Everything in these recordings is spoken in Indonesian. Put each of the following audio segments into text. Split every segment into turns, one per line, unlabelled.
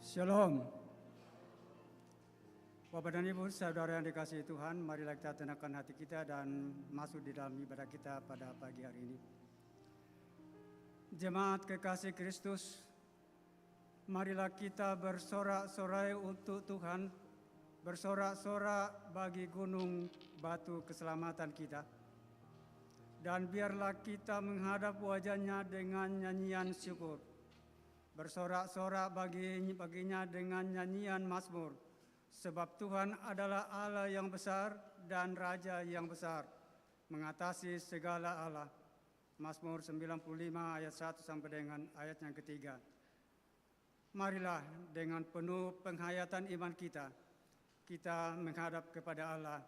Shalom. Bapak dan Ibu, saudara yang dikasihi Tuhan, marilah kita tenangkan hati kita dan masuk di dalam ibadah kita pada pagi hari ini. Jemaat kekasih Kristus, marilah kita bersorak-sorai untuk Tuhan, bersorak-sorak bagi gunung batu keselamatan kita. Dan biarlah kita menghadap wajah-Nya dengan nyanyian syukur. Bersorak-sorak baginya dengan nyanyian mazmur. Sebab Tuhan adalah Allah yang besar dan Raja yang besar, mengatasi segala Allah. Mazmur 95 ayat 1 sampai dengan ayat yang ketiga. Marilah dengan penuh penghayatan iman kita menghadap kepada Allah.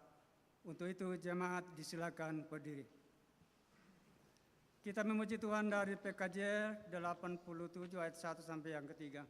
Untuk itu jemaat disilakan berdiri. Kita memuji Tuhan dari PKJ 87 ayat 1 sampai yang ketiga.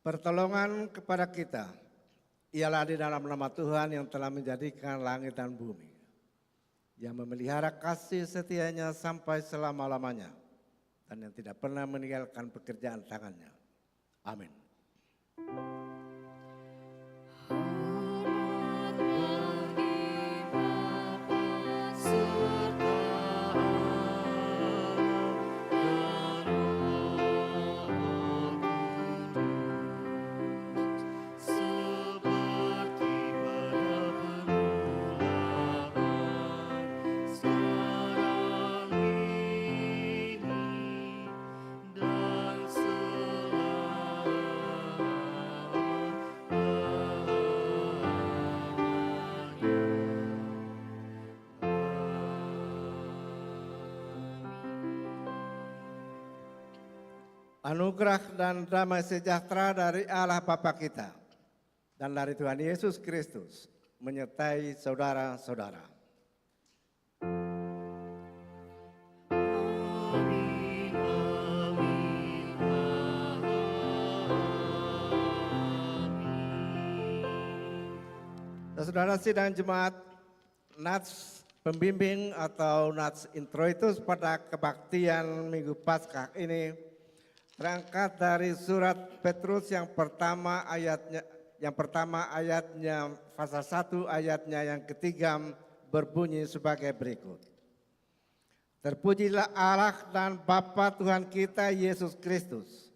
Pertolongan kepada kita ialah di dalam nama Tuhan yang telah menjadikan langit dan bumi, yang memelihara kasih setianya sampai selama-lamanya, dan yang tidak pernah meninggalkan pekerjaan tangannya. Amin.
Serta Allah
Anugerah dan damai sejahtera dari Allah Bapa kita dan dari Tuhan Yesus Kristus menyertai saudara-saudara. Saudara sidang jemaat, nats pembimbing atau nats introitus pada kebaktian Minggu Paskah ini terangkat dari surat Petrus yang pertama ayatnya pasal 1 ayatnya yang ketiga berbunyi sebagai berikut. Terpujilah Allah dan Bapa Tuhan kita Yesus Kristus,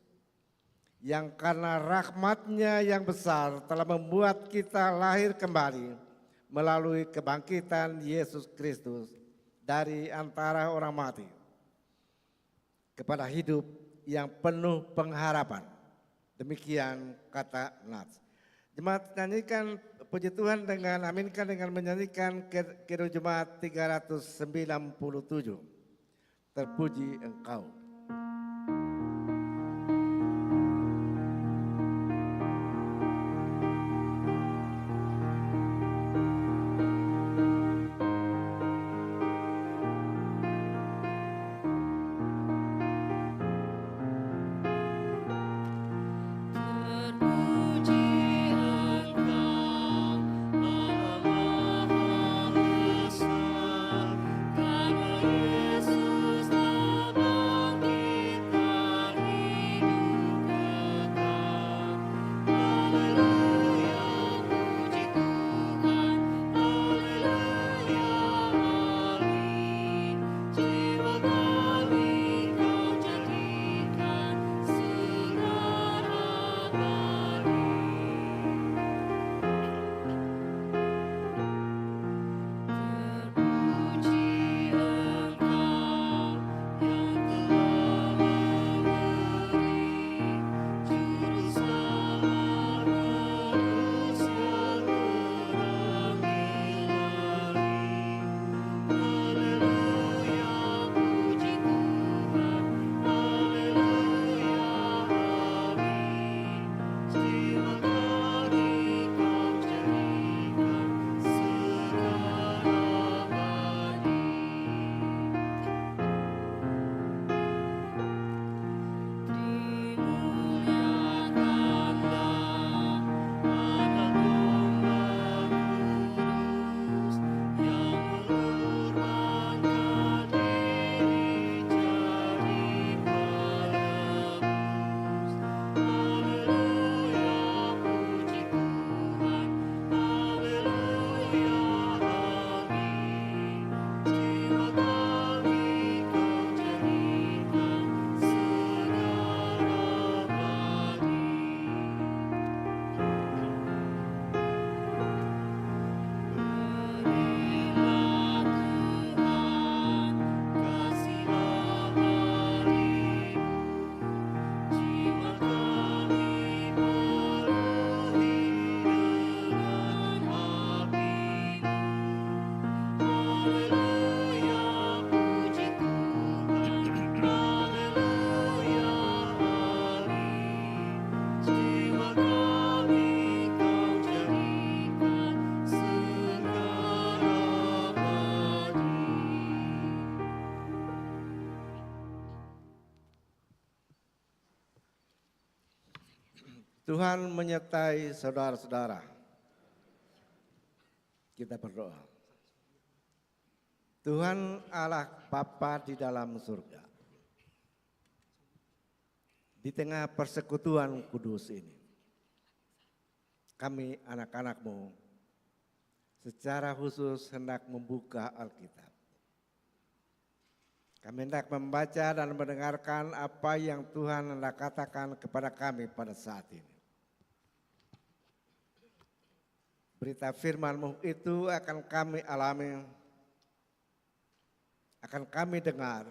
yang karena rahmat-Nya yang besar telah membuat kita lahir kembali melalui kebangkitan Yesus Kristus dari antara orang mati kepada hidup yang penuh pengharapan. Demikian kata nats. Jemaat nyanyikan puji Tuhan dengan aminkan dengan menyanyikan Kidung Jemaat 397. Terpuji Engkau. Tuhan menyertai saudara-saudara. Kita berdoa. Tuhan Allah Bapa di dalam surga, di tengah persekutuan kudus ini, kami anak-anak-Mu secara khusus hendak membuka Alkitab. Kami hendak membaca dan mendengarkan apa yang Tuhan hendak katakan kepada kami pada saat ini. Berita firman-Mu itu akan kami alami, akan kami dengar,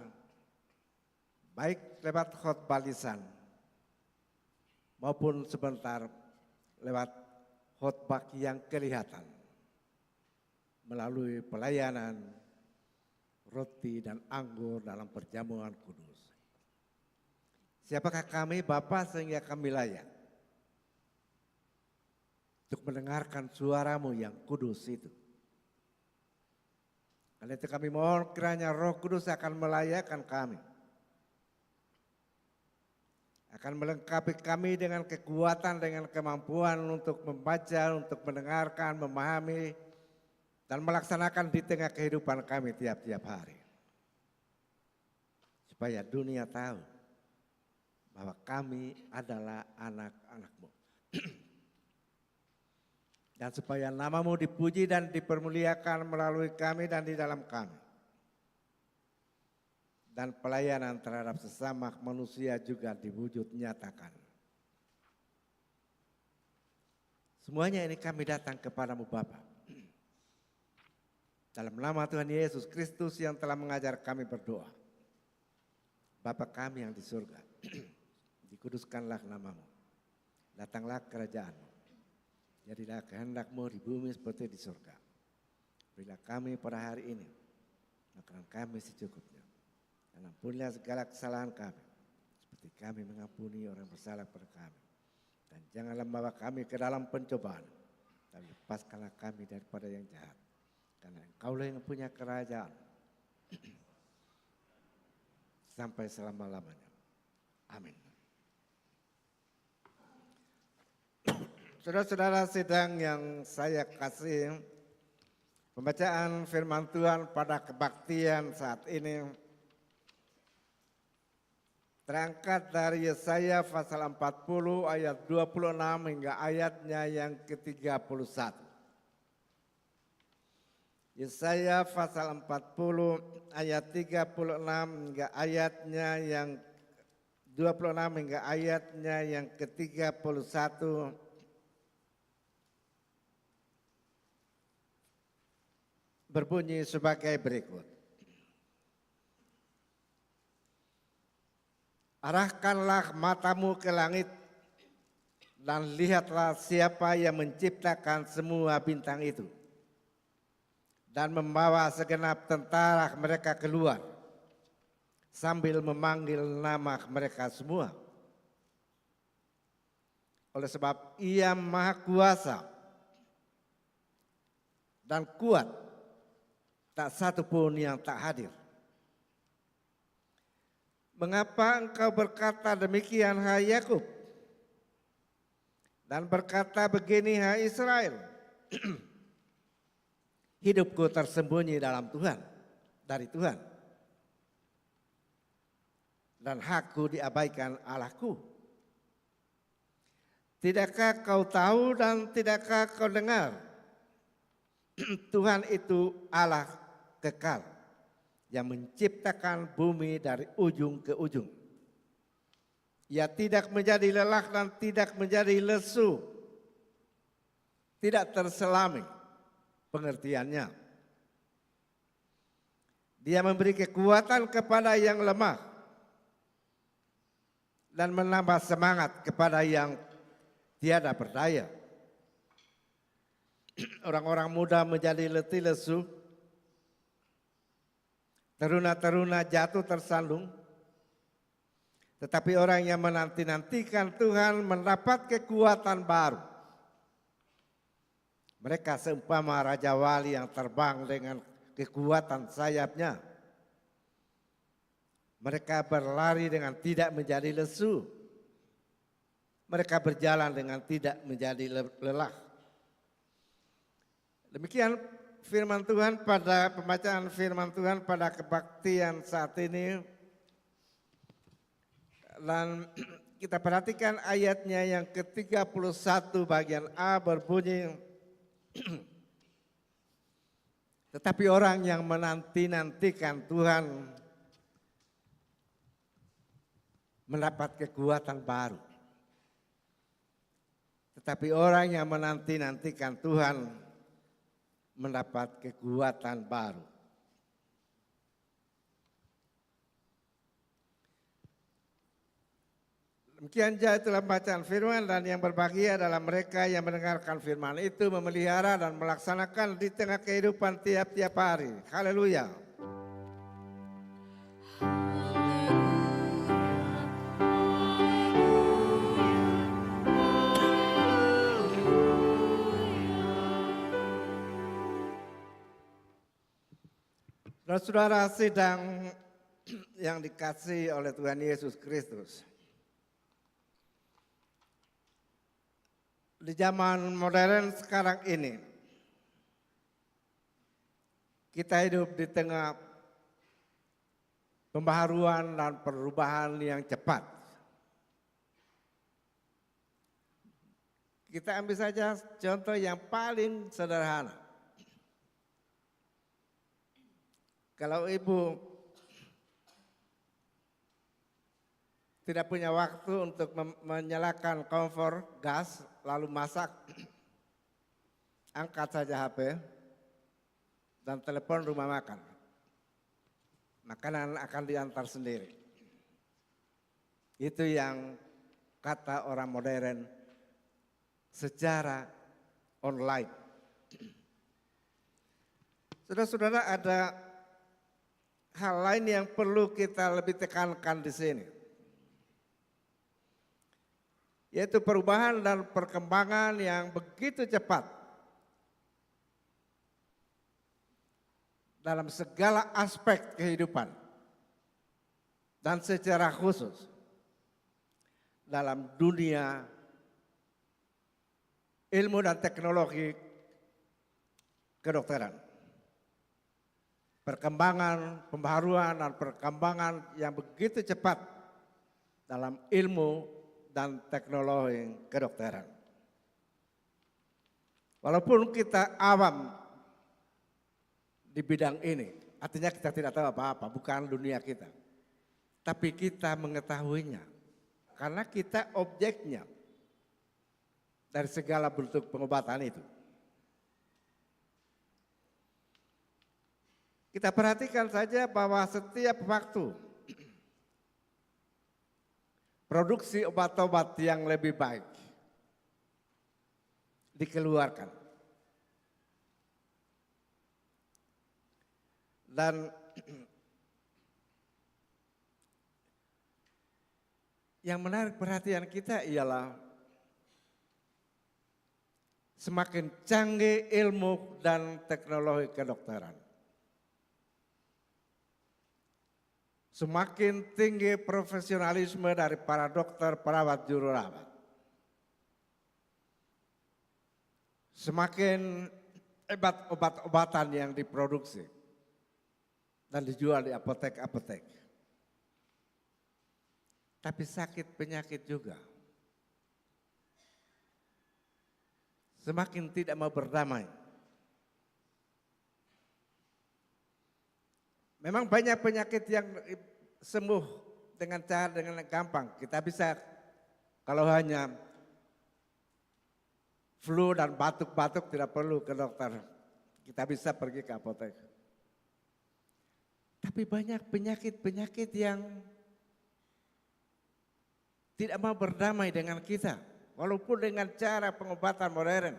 baik lewat khotbah lisan maupun sebentar lewat khotbah yang kelihatan melalui pelayanan roti dan anggur dalam perjamuan kudus. Siapakah kami Bapa sehingga kami layak untuk mendengarkan suara-Mu yang kudus itu. Karena itu kami mohon kiranya Roh Kudus akan melayakkan kami. Akan melengkapi kami dengan kekuatan, dengan kemampuan untuk membaca, untuk mendengarkan, memahami, dan melaksanakan di tengah kehidupan kami tiap-tiap hari. Supaya dunia tahu bahwa kami adalah anak-anak-Mu. Dan supaya nama-Mu dipuji dan dipermuliakan melalui kami dan di dalam kami. Dan pelayanan terhadap sesama manusia juga diwujud nyatakan. Semuanya ini kami datang kepadamu Bapa. Dalam nama Tuhan Yesus Kristus yang telah mengajar kami berdoa. Bapa kami yang di surga, dikuduskanlah nama-Mu. Datanglah kerajaan-Mu. Jadilah kehendak-Mu di bumi seperti di surga. Berilah kami pada hari ini makanan kami secukupnya. Dan ampunilah segala kesalahan kami, seperti kami mengampuni orang bersalah pada kami. Dan janganlah membawa kami ke dalam pencobaan, tapi lepaskanlah kami daripada yang jahat. Karena Engkaulah yang punya kerajaan sampai selama-lamanya. Amin. Saudara-saudara sidang yang saya kasih, pembacaan firman Tuhan pada kebaktian saat ini terangkat dari Yesaya pasal 40 ayat 26 hingga ayatnya yang ke-31. Yesaya pasal 40 ayat 36 hingga ayatnya yang 26 hingga ayatnya yang ke-31. Berbunyi sebagai berikut. Arahkanlah matamu ke langit dan lihatlah siapa yang menciptakan semua bintang itu dan membawa segenap tentara mereka keluar sambil memanggil nama mereka semua. Oleh sebab Ia Maha Kuasa dan kuat, tak satu pun yang tak hadir. Mengapa engkau berkata demikian, hai Yakub? Dan berkata begini, hai Israel? Hidupku tersembunyi dalam Tuhan, dari Tuhan. Dan hakku diabaikan Allahku. Tidakkah kau tahu dan tidakkah kau dengar? Tuhan itu Allah kekal, yang menciptakan bumi dari ujung ke ujung. Ia tidak menjadi lelah dan tidak menjadi lesu. Tidak terselami pengertiannya. Dia memberi kekuatan kepada yang lemah dan menambah semangat kepada yang tiada berdaya. Orang-orang muda menjadi letih lesu. Teruna-teruna jatuh tersandung, tetapi orang yang menanti-nantikan Tuhan mendapat kekuatan baru. Mereka seumpama Raja Wali yang terbang dengan kekuatan sayapnya. Mereka berlari dengan tidak menjadi lesu. Mereka berjalan dengan tidak menjadi lelah. Demikian firman Tuhan pada pembacaan firman Tuhan pada kebaktian saat ini. Dan kita perhatikan ayatnya yang ke-31 bagian A berbunyi, tetapi orang yang menanti-nantikan Tuhan mendapat kekuatan baru. Tetapi orang yang menanti-nantikan Tuhan mendapat kekuatan baru. Demikian saja itulah bacaan firman, dan yang berbahagia adalah mereka yang mendengarkan firman itu, memelihara dan melaksanakan di tengah kehidupan tiap-tiap hari. Haleluya. Saudara sidang yang dikasihi oleh Tuhan Yesus Kristus. Di zaman modern sekarang ini, kita hidup di tengah pembaharuan dan perubahan yang cepat. Kita ambil saja contoh yang paling sederhana. Kalau ibu tidak punya waktu untuk menyalakan kompor gas lalu masak, angkat saja HP dan telepon rumah makan. Makanan akan diantar sendiri. Itu yang kata orang modern secara online. Saudara-saudara, ada hal lain yang perlu kita lebih tekankan di sini, yaitu perubahan dan perkembangan yang begitu cepat dalam segala aspek kehidupan dan secara khusus dalam dunia ilmu dan teknologi kedokteran. Perkembangan, pembaharuan dan perkembangan yang begitu cepat dalam ilmu dan teknologi kedokteran. Walaupun kita awam di bidang ini, artinya kita tidak tahu apa-apa, bukan dunia kita. Tapi kita mengetahuinya, karena kita objeknya dari segala bentuk pengobatan itu. Kita perhatikan saja bahwa setiap waktu produksi obat-obat yang lebih baik dikeluarkan. Dan yang menarik perhatian kita ialah semakin canggih ilmu dan teknologi kedokteran, semakin tinggi profesionalisme dari para dokter, perawat, jururawat. Semakin hebat obat-obatan yang diproduksi dan dijual di apotek-apotek. Tapi sakit penyakit juga semakin tidak mau berdamai. Memang banyak penyakit yang sembuh dengan gampang. Kita bisa, kalau hanya flu dan batuk-batuk tidak perlu ke dokter. Kita bisa pergi ke apotek. Tapi banyak penyakit-penyakit yang tidak mau berdamai dengan kita. Walaupun dengan cara pengobatan modern.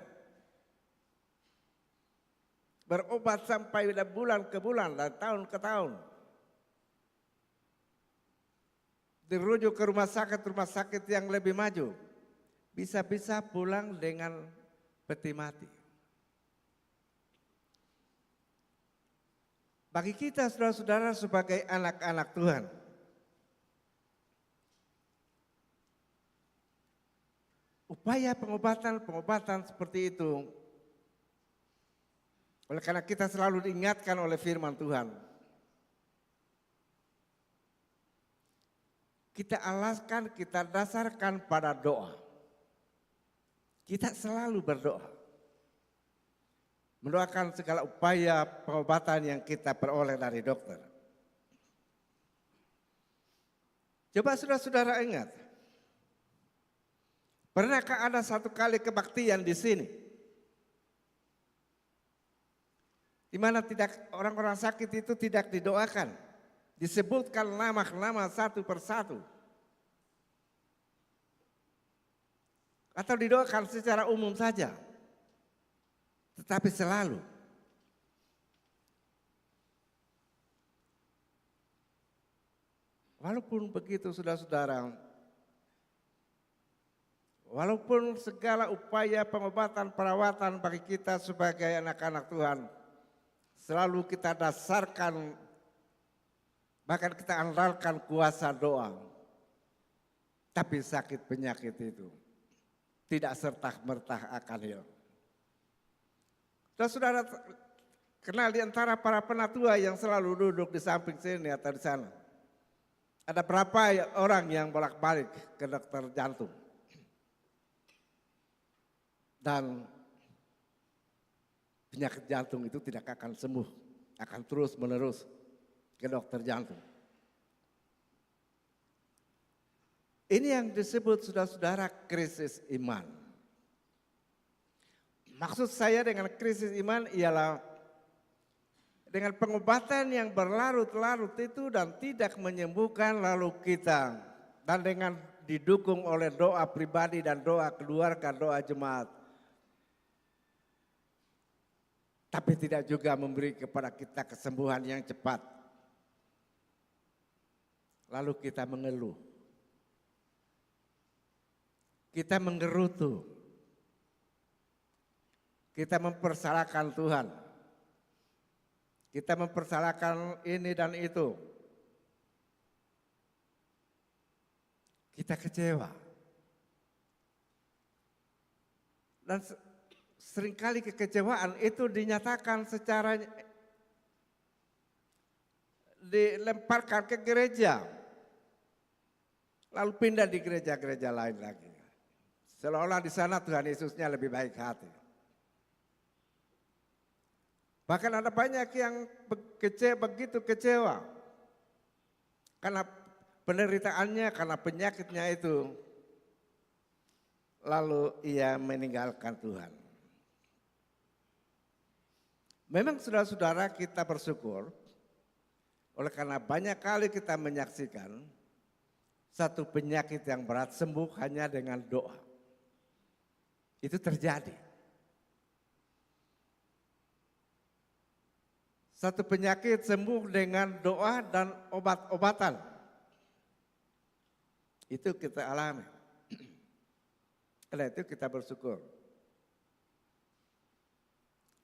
Berobat sampai bulan ke bulan dan tahun ke tahun. Dirujuk ke rumah sakit yang lebih maju. Bisa-bisa pulang dengan peti mati. Bagi kita saudara-saudara sebagai anak-anak Tuhan, upaya pengobatan seperti itu, oleh karena kita selalu diingatkan oleh firman Tuhan, kita alaskan, kita dasarkan pada doa. Kita selalu berdoa. Mendoakan segala upaya pengobatan yang kita peroleh dari dokter. Coba saudara-saudara ingat, pernahkah ada satu kali kebaktian di sini, di mana orang-orang sakit itu tidak didoakan, disebutkan nama-nama satu persatu, atau didoakan secara umum saja? Tetapi selalu walaupun begitu saudara-saudara, walaupun segala upaya pengobatan perawatan bagi kita sebagai anak-anak Tuhan selalu kita dasarkan Bahkan kita andalkan kuasa doa. Tapi sakit penyakit itu tidak serta-merta akan hilang. Saudara kenal di antara para penatua yang selalu duduk di samping sini atau di sana. Ada berapa orang yang bolak-balik ke dokter jantung. Dan penyakit jantung itu tidak akan sembuh, akan terus menerus ke dokter jantung. Ini yang disebut saudara-saudara krisis iman. Maksud saya dengan krisis iman ialah dengan pengobatan yang berlarut-larut itu dan tidak menyembuhkan lalu kita. Dan dengan didukung oleh doa pribadi dan doa keluarga, doa jemaat. Tapi tidak juga memberi kepada kita kesembuhan yang cepat. Lalu kita mengeluh. Kita menggerutu. Kita mempersalahkan Tuhan. Kita mempersalahkan ini dan itu. Kita kecewa. Dan seringkali kekecewaan itu dinyatakan secara dilemparkan ke gereja. Lalu pindah di gereja-gereja lain lagi. Seolah-olah di sana Tuhan Yesusnya lebih baik hati. Bahkan ada banyak yang begitu kecewa. Karena penderitaannya, karena penyakitnya itu. Lalu ia meninggalkan Tuhan. Memang saudara-saudara kita bersyukur, oleh karena banyak kali kita menyaksikan satu penyakit yang berat sembuh hanya dengan doa. Itu terjadi. Satu penyakit sembuh dengan doa dan obat-obatan. Itu kita alami. Karena itu kita bersyukur.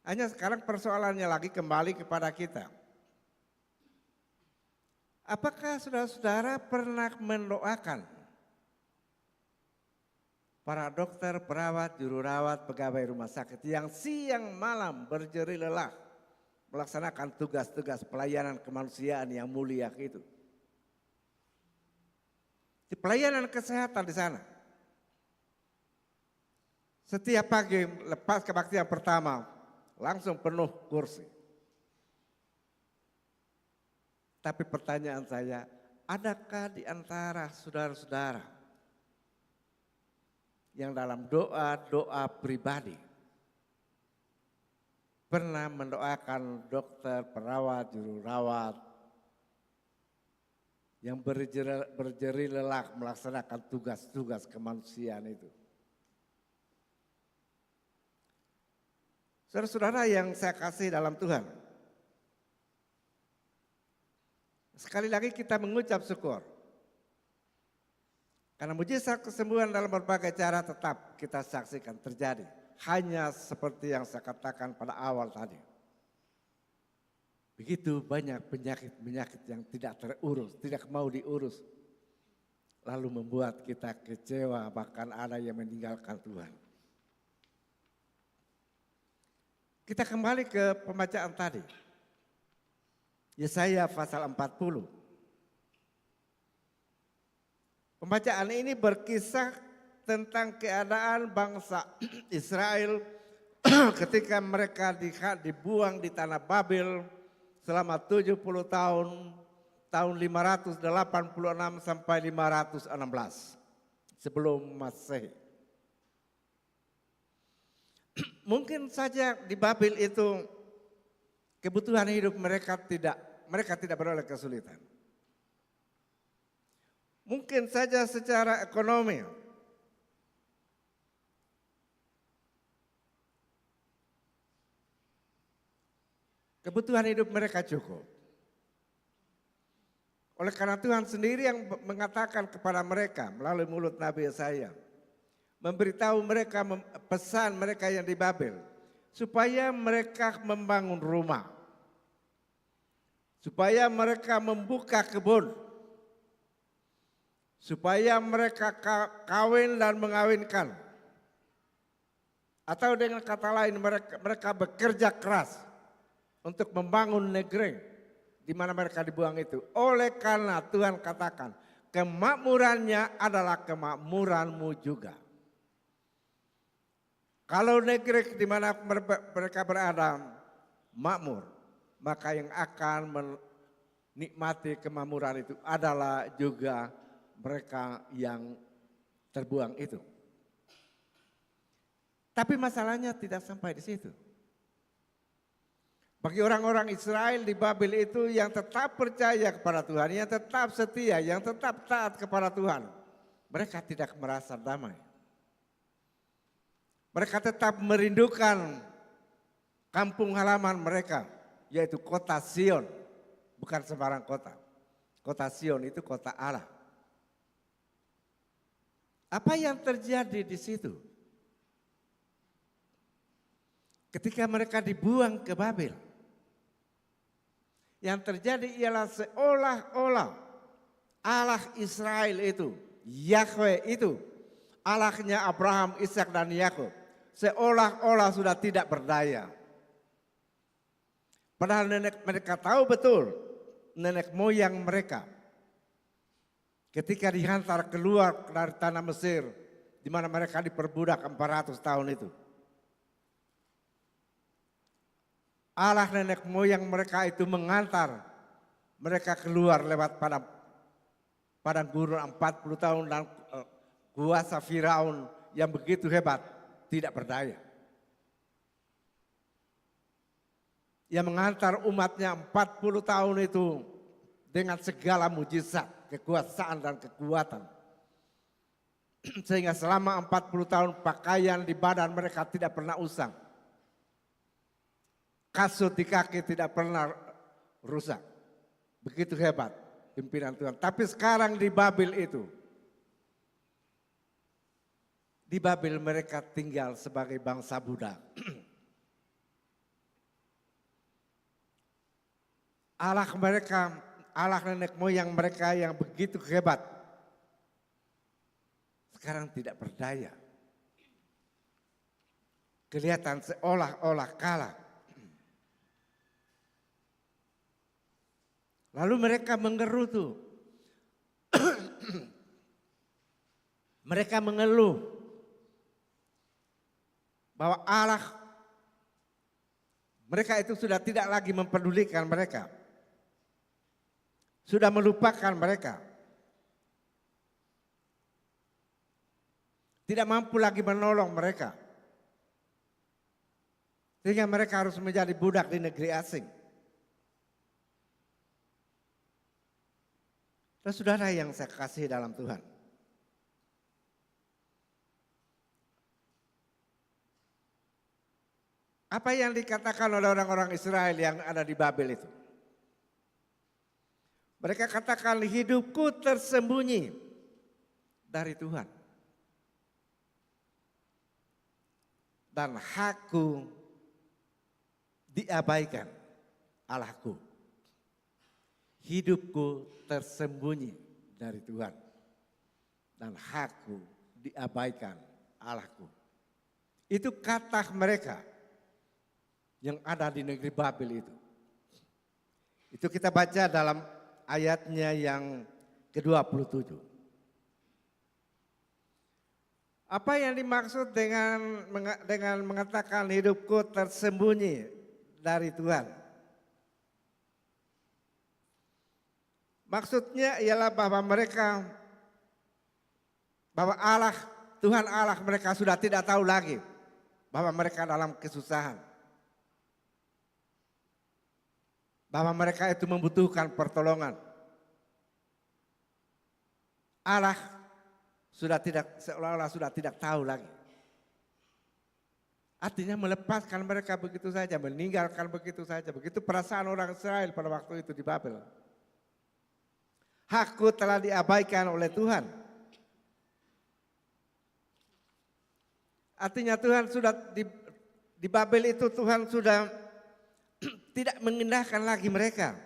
Hanya sekarang persoalannya lagi kembali kepada kita. Apakah saudara-saudara pernah mendoakan para dokter, perawat, juru rawat, pegawai rumah sakit yang siang malam berjeri lelah melaksanakan tugas-tugas pelayanan kemanusiaan yang mulia itu? Di pelayanan kesehatan di sana. Setiap pagi lepas kebaktian pertama, langsung penuh kursi. Tapi pertanyaan saya, adakah di antara saudara-saudara yang dalam doa-doa pribadi pernah mendoakan dokter, perawat, juru rawat yang berjeri lelah melaksanakan tugas-tugas kemanusiaan itu? Saudara-saudara yang saya kasih dalam Tuhan, sekali lagi kita mengucap syukur. Karena mujizat kesembuhan dalam berbagai cara tetap kita saksikan terjadi. Hanya seperti yang saya katakan pada awal tadi. Begitu banyak penyakit-penyakit yang tidak terurus, tidak mau diurus. Lalu membuat kita kecewa, bahkan ada yang meninggalkan Tuhan. Kita kembali ke pembacaan tadi. Yesaya pasal 40. Pembacaan ini berkisah tentang keadaan bangsa Israel ketika mereka dibuang di tanah Babel selama 70 tahun, tahun 586 sampai 516 sebelum Masehi. Mungkin saja di Babel itu kebutuhan hidup mereka tidak beroleh kesulitan. Mungkin saja secara ekonomi kebutuhan hidup mereka cukup. Oleh karena Tuhan sendiri yang mengatakan kepada mereka melalui mulut Nabi Yesaya, memberitahu mereka, pesan mereka yang di Babel, supaya mereka membangun rumah. supaya mereka membuka kebun, supaya mereka kawin dan mengawinkan. Atau dengan kata lain mereka bekerja keras untuk membangun negeri di mana mereka dibuang itu. Oleh karena Tuhan katakan, kemakmurannya adalah kemakmuranmu juga. Kalau negeri di mana mereka berada makmur, maka yang akan menikmati kemakmuran itu adalah juga mereka yang terbuang itu. Tapi masalahnya tidak sampai di situ. Bagi orang-orang Israel di Babel itu yang tetap percaya kepada Tuhan, yang tetap setia, yang tetap taat kepada Tuhan, mereka tidak merasa damai. Mereka tetap merindukan kampung halaman mereka, yaitu kota Sion, bukan sembarang kota. Kota Sion itu kota Allah. Apa yang terjadi di situ? Ketika mereka dibuang ke Babel, yang terjadi ialah seolah-olah Allah Israel itu, Yahweh itu, Allahnya Abraham, Ishak dan Yakub, seolah-olah sudah tidak berdaya. Padahal mereka tahu betul, nenek moyang mereka ketika dihantar keluar dari tanah Mesir, di mana mereka diperbudak 400 tahun itu. Allah nenek moyang mereka itu mengantar mereka keluar lewat padang gurun 40 tahun dan kuasa Firaun yang begitu hebat, tidak berdaya. Yang mengantar umatnya 40 tahun itu dengan segala mujizat, kekuasaan dan kekuatan. Sehingga selama 40 tahun pakaian di badan mereka tidak pernah usang. Kasut di kaki tidak pernah rusak. Begitu hebat pimpinan Tuhan. Tapi sekarang di Babel itu, di Babel mereka tinggal sebagai bangsa budak. Allah mereka, Allah nenek moyang mereka yang begitu hebat, sekarang tidak berdaya. Kelihatan seolah-olah kalah. Lalu mereka mengeruh tuh. Mereka mengeluh bahwa Allah mereka itu sudah tidak lagi mempedulikan mereka. Sudah melupakan mereka. Tidak mampu lagi menolong mereka. Sehingga mereka harus menjadi budak di negeri asing. Dan saudara yang saya kasih dalam Tuhan. Apa yang dikatakan oleh orang-orang Israel yang ada di Babel itu? Mereka katakan hidupku tersembunyi dari Tuhan. Dan hakku diabaikan Allahku. Hidupku tersembunyi dari Tuhan. Dan hakku diabaikan Allahku. Itu kata mereka yang ada di negeri Babel itu. Itu kita baca dalam ayatnya yang ke-27. Apa yang dimaksud dengan mengatakan hidupku tersembunyi dari Tuhan? Maksudnya ialah bahwa Allah, Tuhan Allah mereka sudah tidak tahu lagi bahwa mereka dalam kesusahan. Bahwa mereka itu membutuhkan pertolongan. Allah seolah-olah sudah tidak tahu lagi. Artinya melepaskan mereka begitu saja, meninggalkan begitu saja. Begitu perasaan orang Israel pada waktu itu di Babel. Hakku telah diabaikan oleh Tuhan. Artinya Tuhan sudah di Babel itu Tuhan sudah tidak mengindahkan lagi mereka.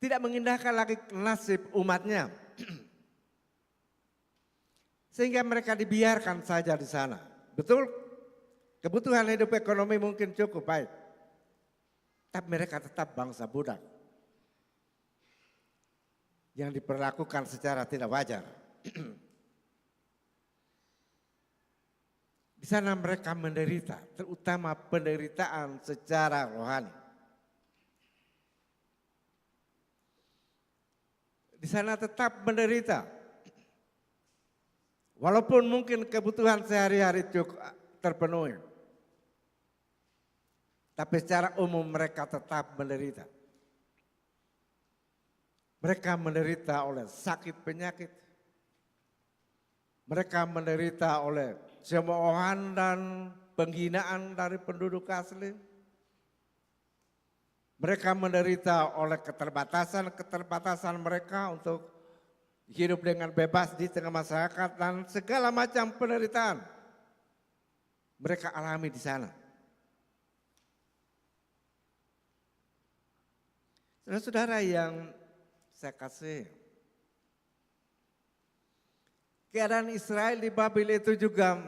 tidak mengindahkan lagi nasib umatnya. Sehingga mereka dibiarkan saja di sana. Betul, kebutuhan hidup ekonomi mungkin cukup baik. Tapi mereka tetap bangsa budak. Yang diperlakukan secara tidak wajar. Di sana mereka menderita, terutama penderitaan secara rohani. Di sana tetap menderita. Walaupun mungkin kebutuhan sehari-hari cukup terpenuhi. Tapi secara umum mereka tetap menderita. Mereka menderita oleh sakit penyakit. Mereka menderita oleh cemoohan dan penghinaan dari penduduk asli. Mereka menderita oleh keterbatasan mereka untuk hidup dengan bebas di tengah masyarakat dan segala macam penderitaan mereka alami di sana. Saudara-saudara yang saya kasih, keadaan Israel di Babel itu juga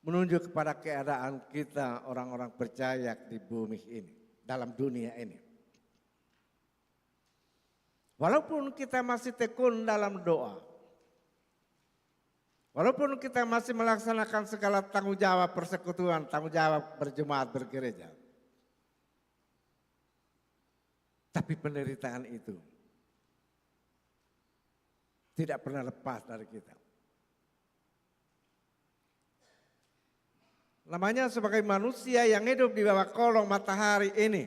menunjuk kepada keadaan kita orang-orang percaya di bumi ini, dalam dunia ini. Walaupun kita masih tekun dalam doa, walaupun kita masih melaksanakan segala tanggung jawab persekutuan, tanggung jawab berjemaat bergereja, tapi penderitaan itu tidak pernah lepas dari kita. Namanya sebagai manusia yang hidup di bawah kolong matahari ini,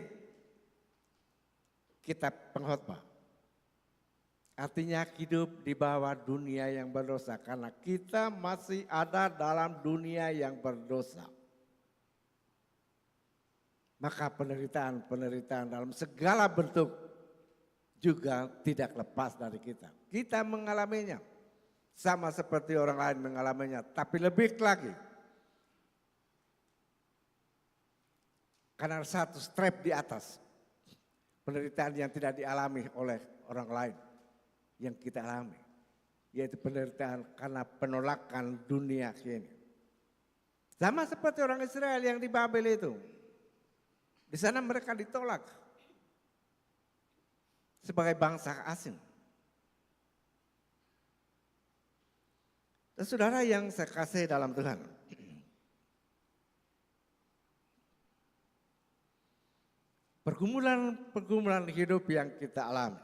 kita pengkhotbah. Artinya hidup di bawah dunia yang berdosa karena kita masih ada dalam dunia yang berdosa. Maka penderitaan dalam segala bentuk juga tidak lepas dari kita. Kita mengalaminya sama seperti orang lain mengalaminya, tapi lebih lagi. Karena satu step di atas penderitaan yang tidak dialami oleh orang lain yang kita alami, yaitu penderitaan karena penolakan dunia ini. Sama seperti orang Israel yang di Babel itu. Di sana mereka ditolak sebagai bangsa asing. Dan saudara yang saya kasih dalam Tuhan, pergumulan hidup yang kita alami,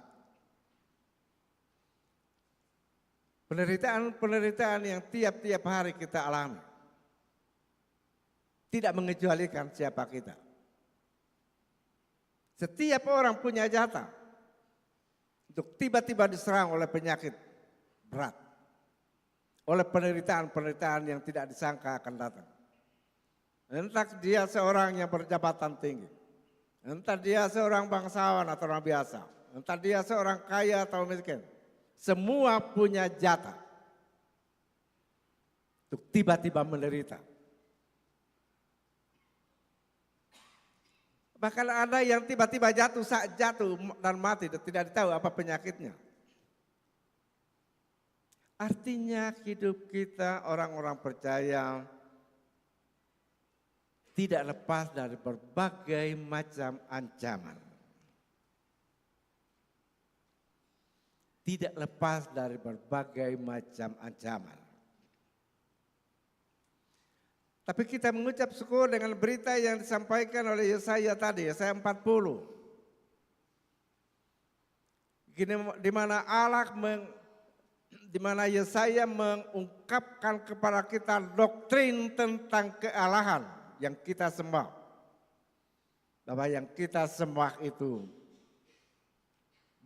penderitaan yang tiap-tiap hari kita alami, tidak mengecualikan siapa kita. Setiap orang punya jatah untuk tiba-tiba diserang oleh penyakit berat, oleh penderitaan yang tidak disangka akan datang. Entah dia seorang yang berjabatan tinggi, entah dia seorang bangsawan atau orang biasa, entah dia seorang kaya atau miskin, semua punya jatah untuk tiba-tiba menderita. Bahkan ada yang tiba-tiba jatuh dan mati dan tidak tahu apa penyakitnya. Artinya hidup kita orang-orang percaya tidak lepas dari berbagai macam ancaman. Tidak lepas dari berbagai macam ancaman. Tapi kita mengucap syukur dengan berita yang disampaikan oleh Yesaya tadi, Yesaya 40. Di mana Yesaya mengungkapkan kepada kita doktrin tentang kealahan yang kita sembah. Bahwa yang kita sembah itu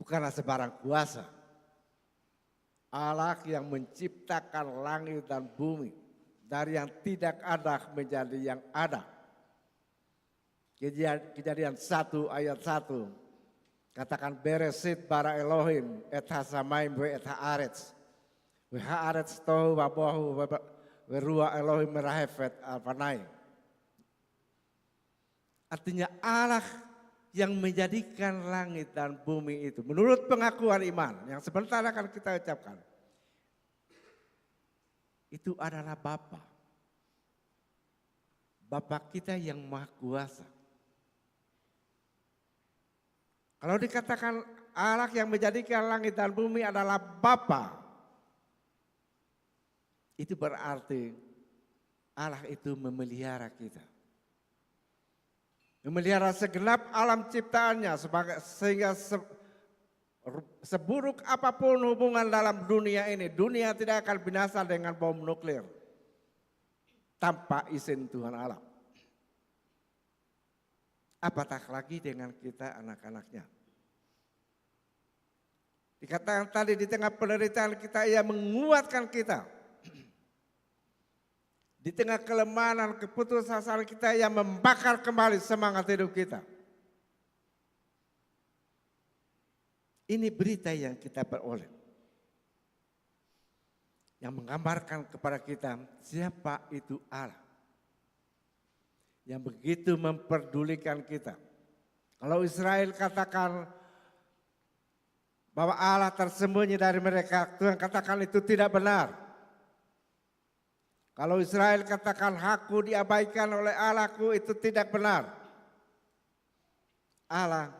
bukanlah sebarang kuasa. Allah yang menciptakan langit dan bumi. Dari yang tidak ada menjadi yang ada. Kejadian 1 ayat 1. Katakan beresit bara Elohim et hasamaim ve et haaretz. Ve haaretz tohu wabohu ve ruah Elohim merahefet alpanai. Artinya Allah yang menjadikan langit dan bumi itu. Menurut pengakuan iman yang sebentar akan kita ucapkan. Itu adalah Bapa. Bapa kita yang maha kuasa. Kalau dikatakan Allah yang menjadikan langit dan bumi adalah Bapa, itu berarti Allah itu memelihara kita. Memelihara segenap alam ciptaannya sehingga seburuk apapun hubungan dalam dunia ini, dunia tidak akan binasa dengan bom nuklir tanpa izin Tuhan Allah. Apatah lagi dengan kita anak-anaknya. Dikatakan tadi di tengah penderitaan kita, Ia menguatkan kita. Di tengah kelemahan dan keputusasaan kita, Ia membakar kembali semangat hidup kita. Ini berita yang kita peroleh. Yang menggambarkan kepada kita siapa itu Allah. Yang begitu memperdulikan kita. Kalau Israel katakan bahwa Allah tersembunyi dari mereka, Tuhan katakan itu tidak benar. Kalau Israel katakan hakku diabaikan oleh Allahku, itu tidak benar. Allah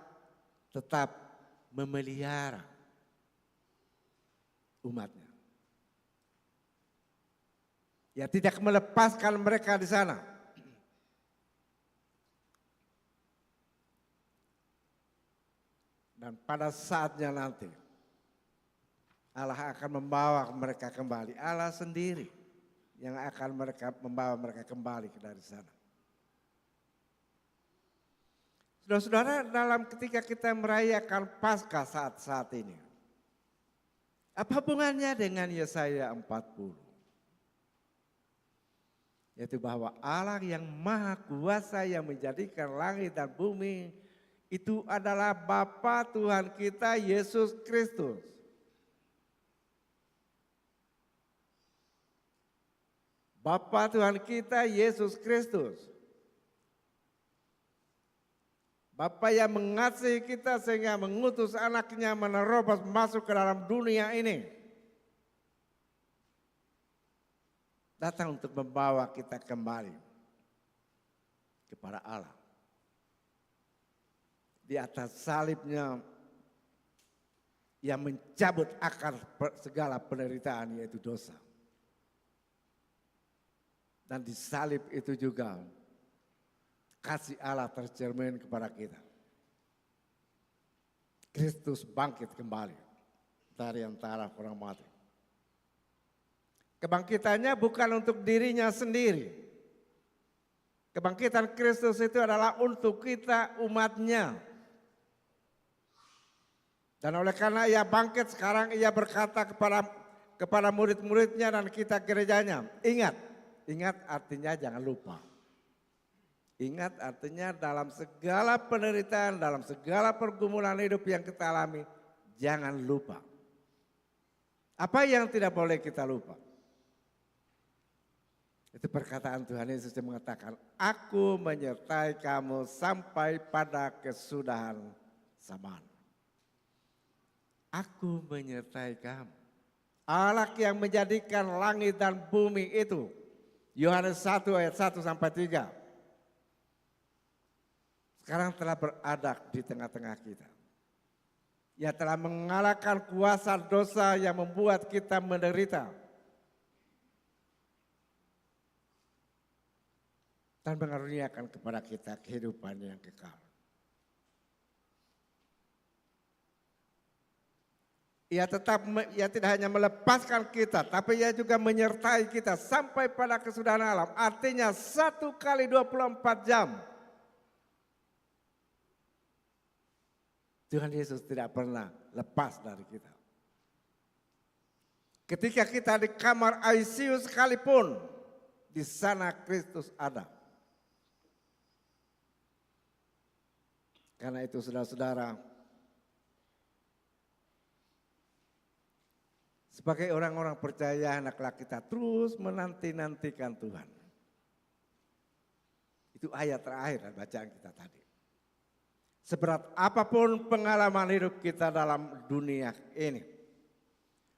tetap memelihara umatnya. Ya, tidak melepaskan mereka di sana. Dan pada saatnya nanti Allah akan membawa mereka kembali. Allah sendiri yang akan membawa mereka kembali dari sana. Saudara-saudara, dalam ketika kita merayakan Paskah saat ini, apa hubungannya dengan Yesaya 40? Yaitu bahwa Allah yang maha kuasa yang menjadikan langit dan bumi itu adalah Bapa Tuhan kita Yesus Kristus. Bapa Tuhan kita Yesus Kristus. Bapa yang mengasihi kita sehingga mengutus anaknya menerobos masuk ke dalam dunia ini. Datang untuk membawa kita kembali kepada Allah. Di atas salibnya yang mencabut akar segala penderitaan yaitu dosa. Dan di salib itu juga kasih Allah tercermin kepada kita. Kristus bangkit kembali dari antara orang mati. Kebangkitannya bukan untuk dirinya sendiri. Kebangkitan Kristus itu adalah untuk kita umatnya. Dan oleh karena Ia bangkit, sekarang Ia berkata kepada murid-muridnya dan kita gerejanya, ingat artinya jangan lupa. Ingat artinya dalam segala penderitaan, dalam segala pergumulan hidup yang kita alami, jangan lupa. Apa yang tidak boleh kita lupa? Itu perkataan Tuhan Yesus yang mengatakan, aku menyertai kamu sampai pada kesudahan zaman. Aku menyertai kamu. Allah yang menjadikan langit dan bumi itu. Yohanes 1 ayat 1 sampai 3. Sekarang telah berada di tengah-tengah kita. Ia telah mengalahkan kuasa dosa yang membuat kita menderita. Dan mengaruniakan kepada kita kehidupan yang kekal. Ia tidak hanya melepaskan kita, tapi Ia juga menyertai kita sampai pada kesudahan alam. Artinya 1 kali 24 jam. Tuhan Yesus tidak pernah lepas dari kita. Ketika kita di kamar ICU sekalipun, di sana Kristus ada. Karena itu saudara-saudara, sebagai orang-orang percaya, hendaklah kita terus menanti-nantikan Tuhan. Itu ayat terakhir dari bacaan kita tadi. Seberat apapun pengalaman hidup kita dalam dunia ini.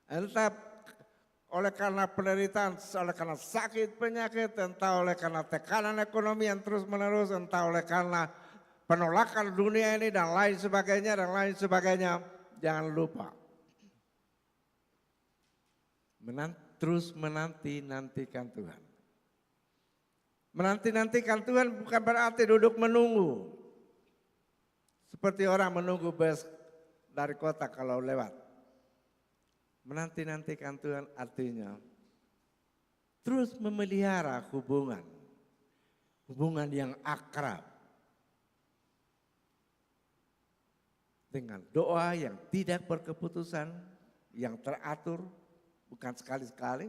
Entah oleh karena penderitaan, oleh karena sakit penyakit, entah oleh karena tekanan ekonomi yang terus menerus, entah oleh karena penolakan dunia ini dan lain sebagainya, jangan lupa. Terus menanti-nantikan Tuhan. Menanti-nantikan Tuhan bukan berarti duduk menunggu. Seperti orang menunggu bus dari kota kalau lewat. Menanti-nantikan Tuhan artinya terus memelihara hubungan yang akrab. Dengan doa yang tidak berkeputusan, yang teratur, bukan sekali-sekali.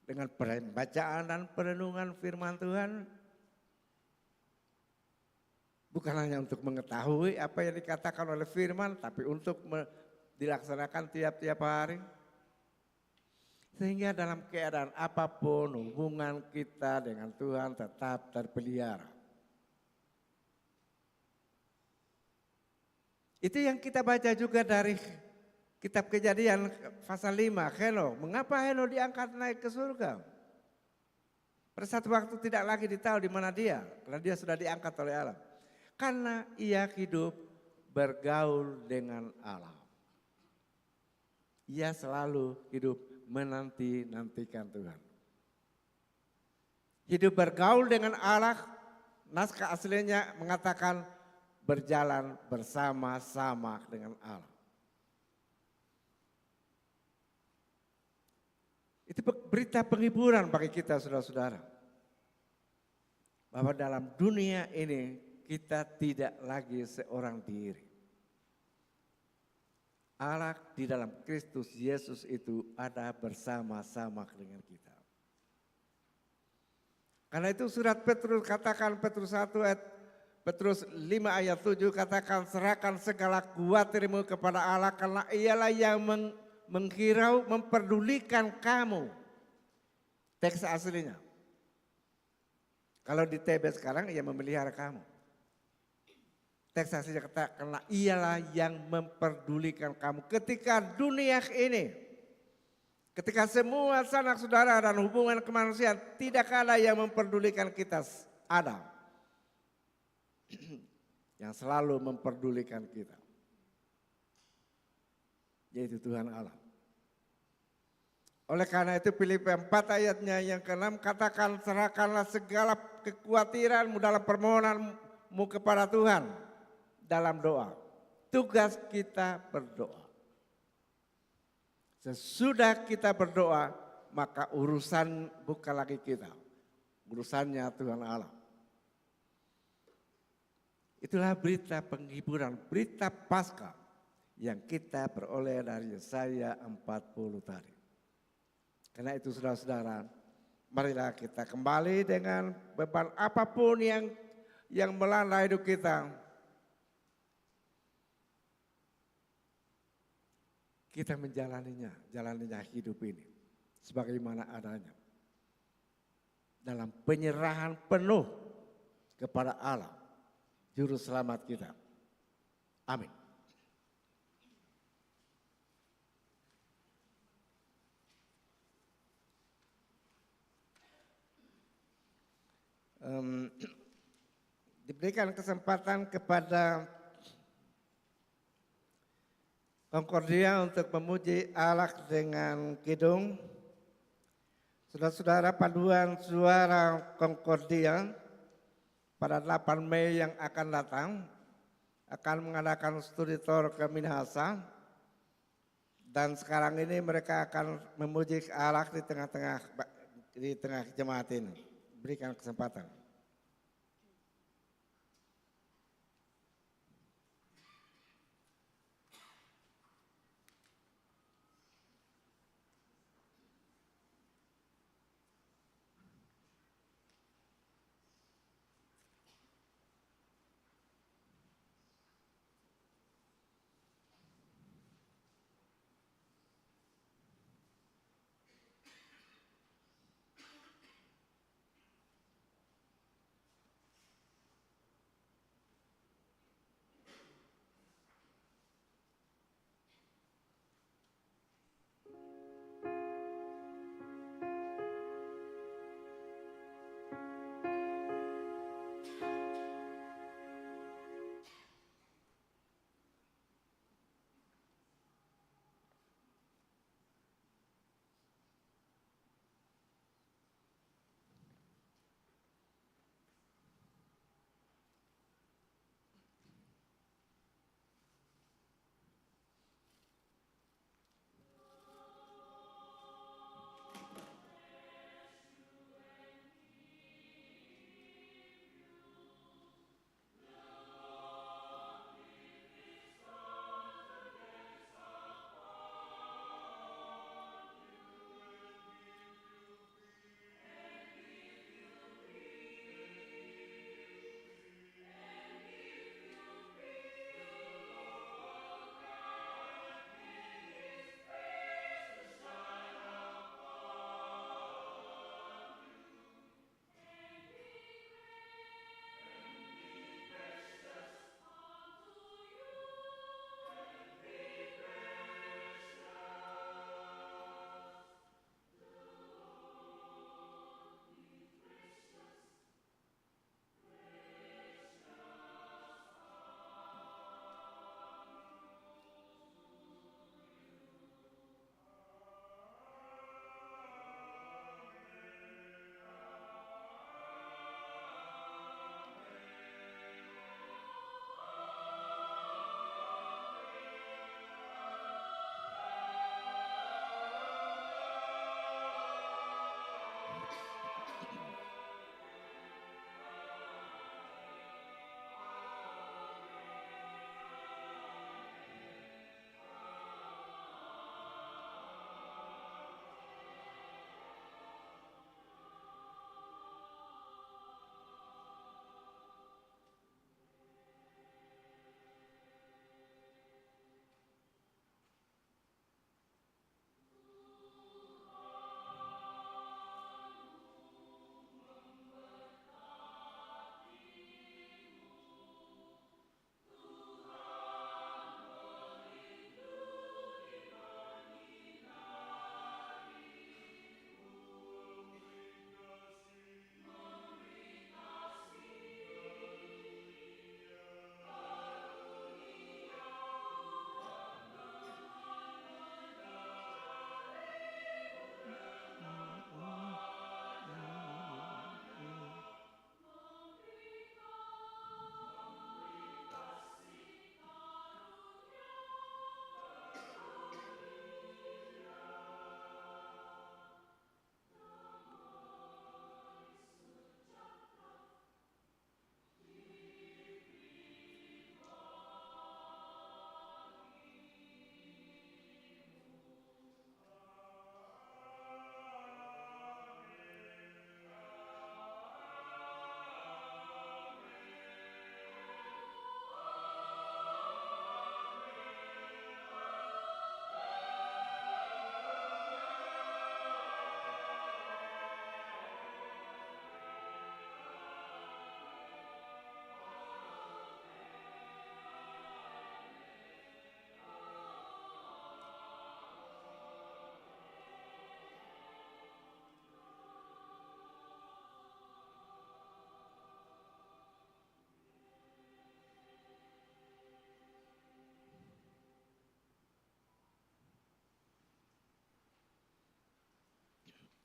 Dengan pembacaan dan perenungan firman Tuhan, bukan hanya untuk mengetahui apa yang dikatakan oleh firman, tapi untuk dilaksanakan tiap-tiap hari. Sehingga dalam keadaan apapun hubungan kita dengan Tuhan tetap terpelihara. Itu yang kita baca juga dari Kitab Kejadian pasal 5, Henokh. Mengapa Henokh diangkat naik ke surga? Pada satu waktu tidak lagi ditahu di mana dia, karena dia sudah diangkat oleh Allah. Karena ia hidup bergaul dengan Allah. Ia selalu hidup menanti-nantikan Tuhan. Hidup bergaul dengan Allah, naskah aslinya mengatakan berjalan bersama-sama dengan Allah. Itu berita penghiburan bagi kita saudara-saudara. Bahwa dalam dunia ini kita tidak lagi seorang diri. Allah di dalam Kristus Yesus itu ada bersama-sama dengan kita. Karena itu surat Petrus katakan, Petrus 5 ayat 7 katakan, serahkan segala khawatirmu kepada Allah karena ialah yang menghirau, memperdulikan kamu. Teks aslinya. Kalau di TB sekarang, ia memelihara kamu. Teks aslinya kata, karena ialah yang memperdulikan kamu. Ketika dunia ini, ketika semua sanak saudara dan hubungan kemanusiaan, tidak ada yang memperdulikan kita. Ada. Yang selalu memperdulikan kita. Yaitu Tuhan Allah. Oleh karena itu Filipi 4 ayatnya yang ke-6 katakan, serahkanlah segala kekhawatiranmu dalam permohonanmu kepada Tuhan dalam doa. Tugas kita berdoa. Sesudah kita berdoa, maka urusan bukan lagi kita. Urusannya Tuhan Allah. Itulah berita penghiburan, berita Paskah yang kita peroleh dari Yesaya 40 tadi. Karena itu saudara-saudara, marilah kita kembali dengan beban apapun yang melanda hidup kita. Kita menjalaninya hidup ini sebagaimana adanya. Dalam penyerahan penuh kepada Allah, Juru Selamat kita. Amin. Diberikan kesempatan kepada Concordia untuk memuji Allah dengan kidung. Saudara-saudara, paduan suara Concordia pada 8 Mei yang akan datang akan mengadakan studi tour ke Minahasa. Dan sekarang ini mereka akan memuji Allah di tengah jemaat ini. Berikan kesempatan.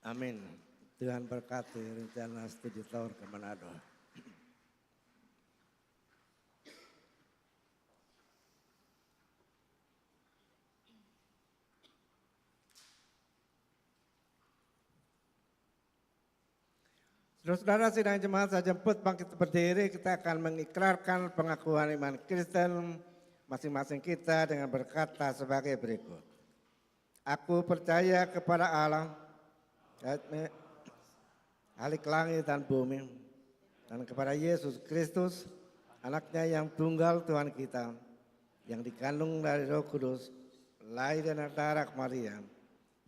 Amin. Tuhan berkati rencana studi tour ke Manado. Saudara-saudara sidang jemaat saya jemput bangkit berdiri, kita akan mengikrarkan pengakuan iman Kristen masing-masing kita dengan berkata sebagai berikut. Aku percaya kepada Allah, Khalik langit dan bumi, dan kepada Yesus Kristus, anaknya yang tunggal Tuhan kita, yang dikandung dari Roh Kudus, lahir dari darah Maria,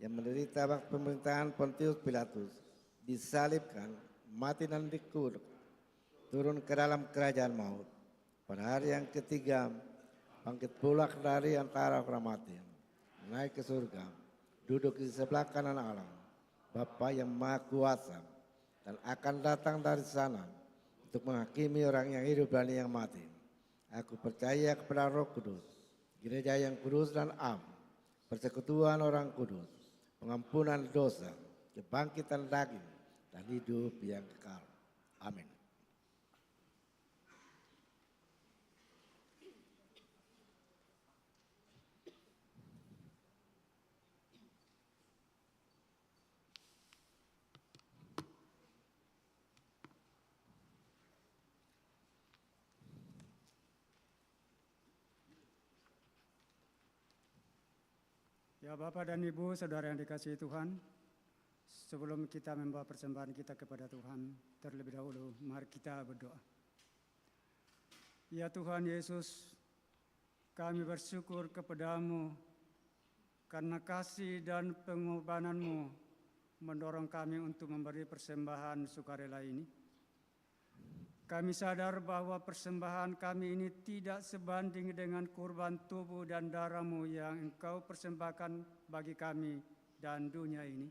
yang menderita waktu pemerintahan Pontius Pilatus, disalibkan, mati dan dikubur, turun ke dalam kerajaan maut. Pada hari yang ketiga, bangkit pula dari antara orang mati, naik ke surga, duduk di sebelah kanan Allah, Bapa yang Maha Kuasa, dan akan datang dari sana untuk menghakimi orang yang hidup dan yang mati. Aku percaya kepada Roh Kudus, gereja yang kudus dan am, persekutuan orang kudus, pengampunan dosa, kebangkitan daging, dan hidup yang kekal. Amin.
Ya Bapak dan Ibu, saudara yang dikasihi Tuhan, sebelum kita membawa persembahan kita kepada Tuhan, terlebih dahulu mari kita berdoa. Ya Tuhan Yesus, kami bersyukur kepadamu karena kasih dan pengorbanan-Mu mendorong kami untuk memberi persembahan sukarela ini. Kami sadar bahwa persembahan kami ini tidak sebanding dengan kurban tubuh dan darah-Mu yang Engkau persembahkan bagi kami dan dunia ini.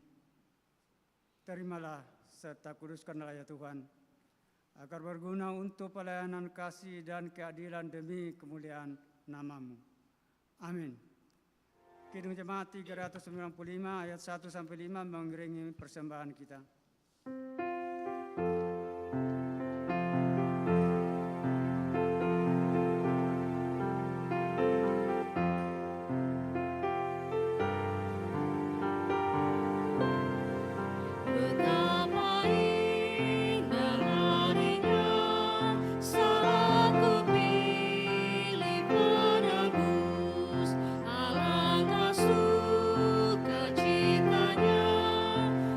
Terimalah serta kuduskanlah ya Tuhan, agar berguna untuk pelayanan kasih dan keadilan demi kemuliaan nama-Mu. Amin. Kidung Jemaat 395 ayat 1-5 mengiringi persembahan kita.
Alangkah sukacitanya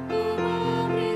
ku memberi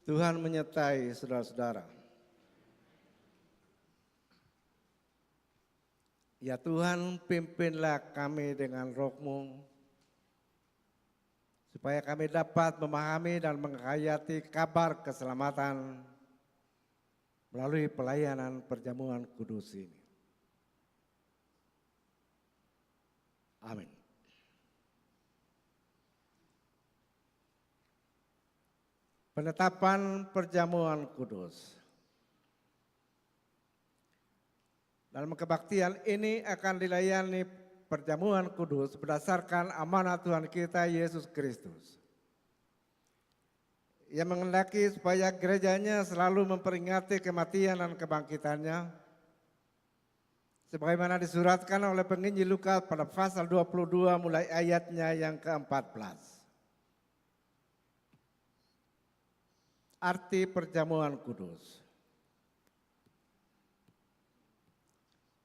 Tuhan menyertai saudara-saudara. Ya Tuhan, pimpinlah kami dengan Roh-Mu, supaya kami dapat memahami dan menghayati kabar keselamatan melalui pelayanan perjamuan kudus ini. Amin. Penetapan perjamuan kudus. Dalam kebaktian ini akan dilayani perjamuan kudus berdasarkan amanat Tuhan kita Yesus Kristus. Ia menghendaki supaya gerejanya selalu memperingati kematian dan kebangkitannya, sebagaimana disuratkan oleh penginjil Lukas pada pasal 22 mulai ayatnya yang ke-14. Arti perjamuan kudus.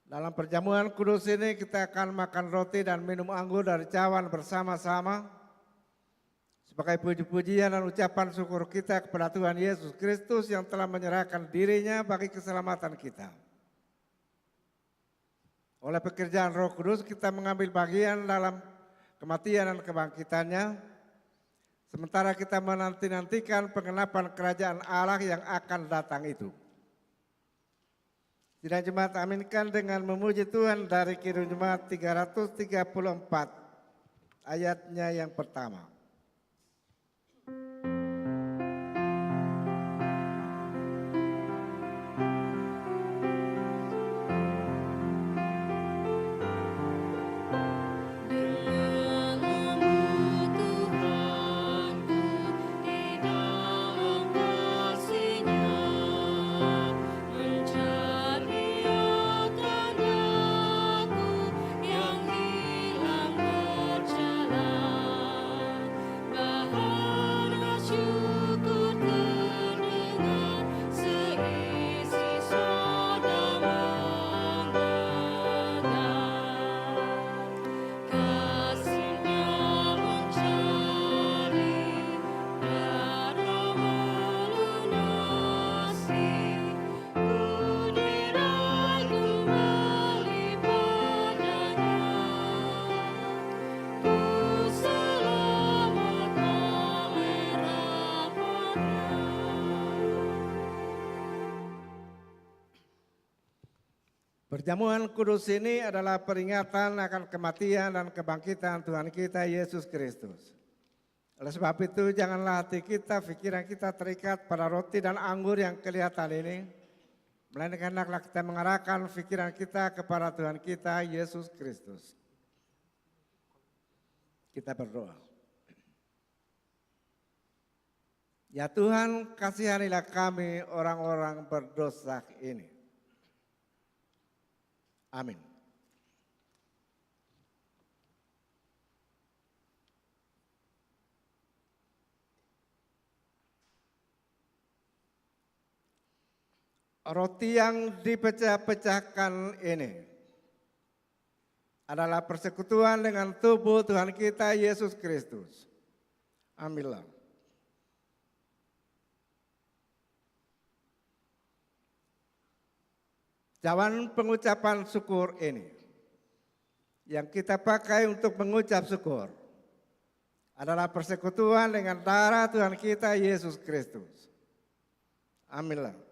Dalam perjamuan kudus ini kita akan makan roti dan minum anggur dari cawan bersama-sama sebagai puji-pujian dan ucapan syukur kita kepada Tuhan Yesus Kristus yang telah menyerahkan dirinya bagi keselamatan kita. Oleh pekerjaan Roh Kudus kita mengambil bagian dalam kematian dan kebangkitannya, sementara kita menanti-nantikan penggenapan kerajaan Allah yang akan datang itu. Sidang Jemaat aminkan dengan memuji Tuhan dari Kidung Jemaat 334 ayatnya yang pertama. Perjamuan kudus ini adalah peringatan akan kematian dan kebangkitan Tuhan kita Yesus Kristus. Oleh sebab itu janganlah hati kita, pikiran kita terikat pada roti dan anggur yang kelihatan ini, melainkan hendaklah kita mengarahkan pikiran kita kepada Tuhan kita Yesus Kristus. Kita berdoa. Ya Tuhan, kasihanilah kami orang-orang berdosa ini. Amin. Roti yang dipecah-pecahkan ini adalah persekutuan dengan tubuh Tuhan kita Yesus Kristus. Ambillah. Cawan pengucapan syukur ini yang kita pakai untuk mengucap syukur adalah persekutuan dengan darah Tuhan kita Yesus Kristus. Ambillah.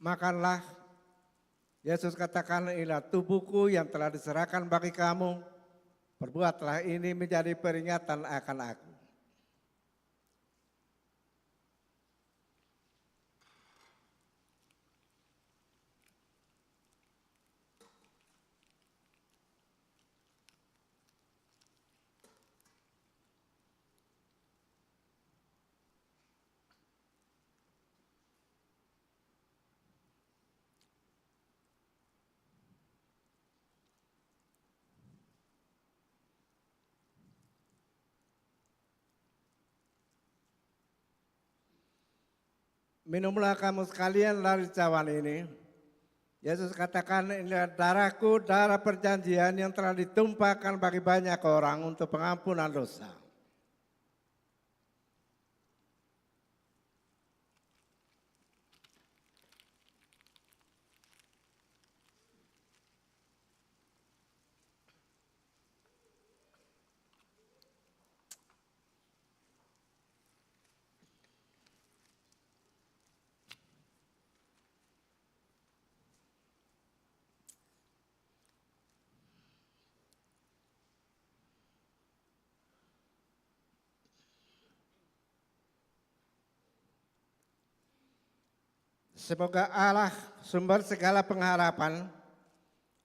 makanlah. Yesus katakan, inilah tubuhku yang telah diserahkan bagi kamu. Perbuatlah ini menjadi peringatan akan aku. Minumlah kamu sekalian dari cawan ini. Yesus katakan, inilah darahku, darah perjanjian yang telah ditumpahkan bagi banyak orang untuk pengampunan dosa. Semoga Allah sumber segala pengharapan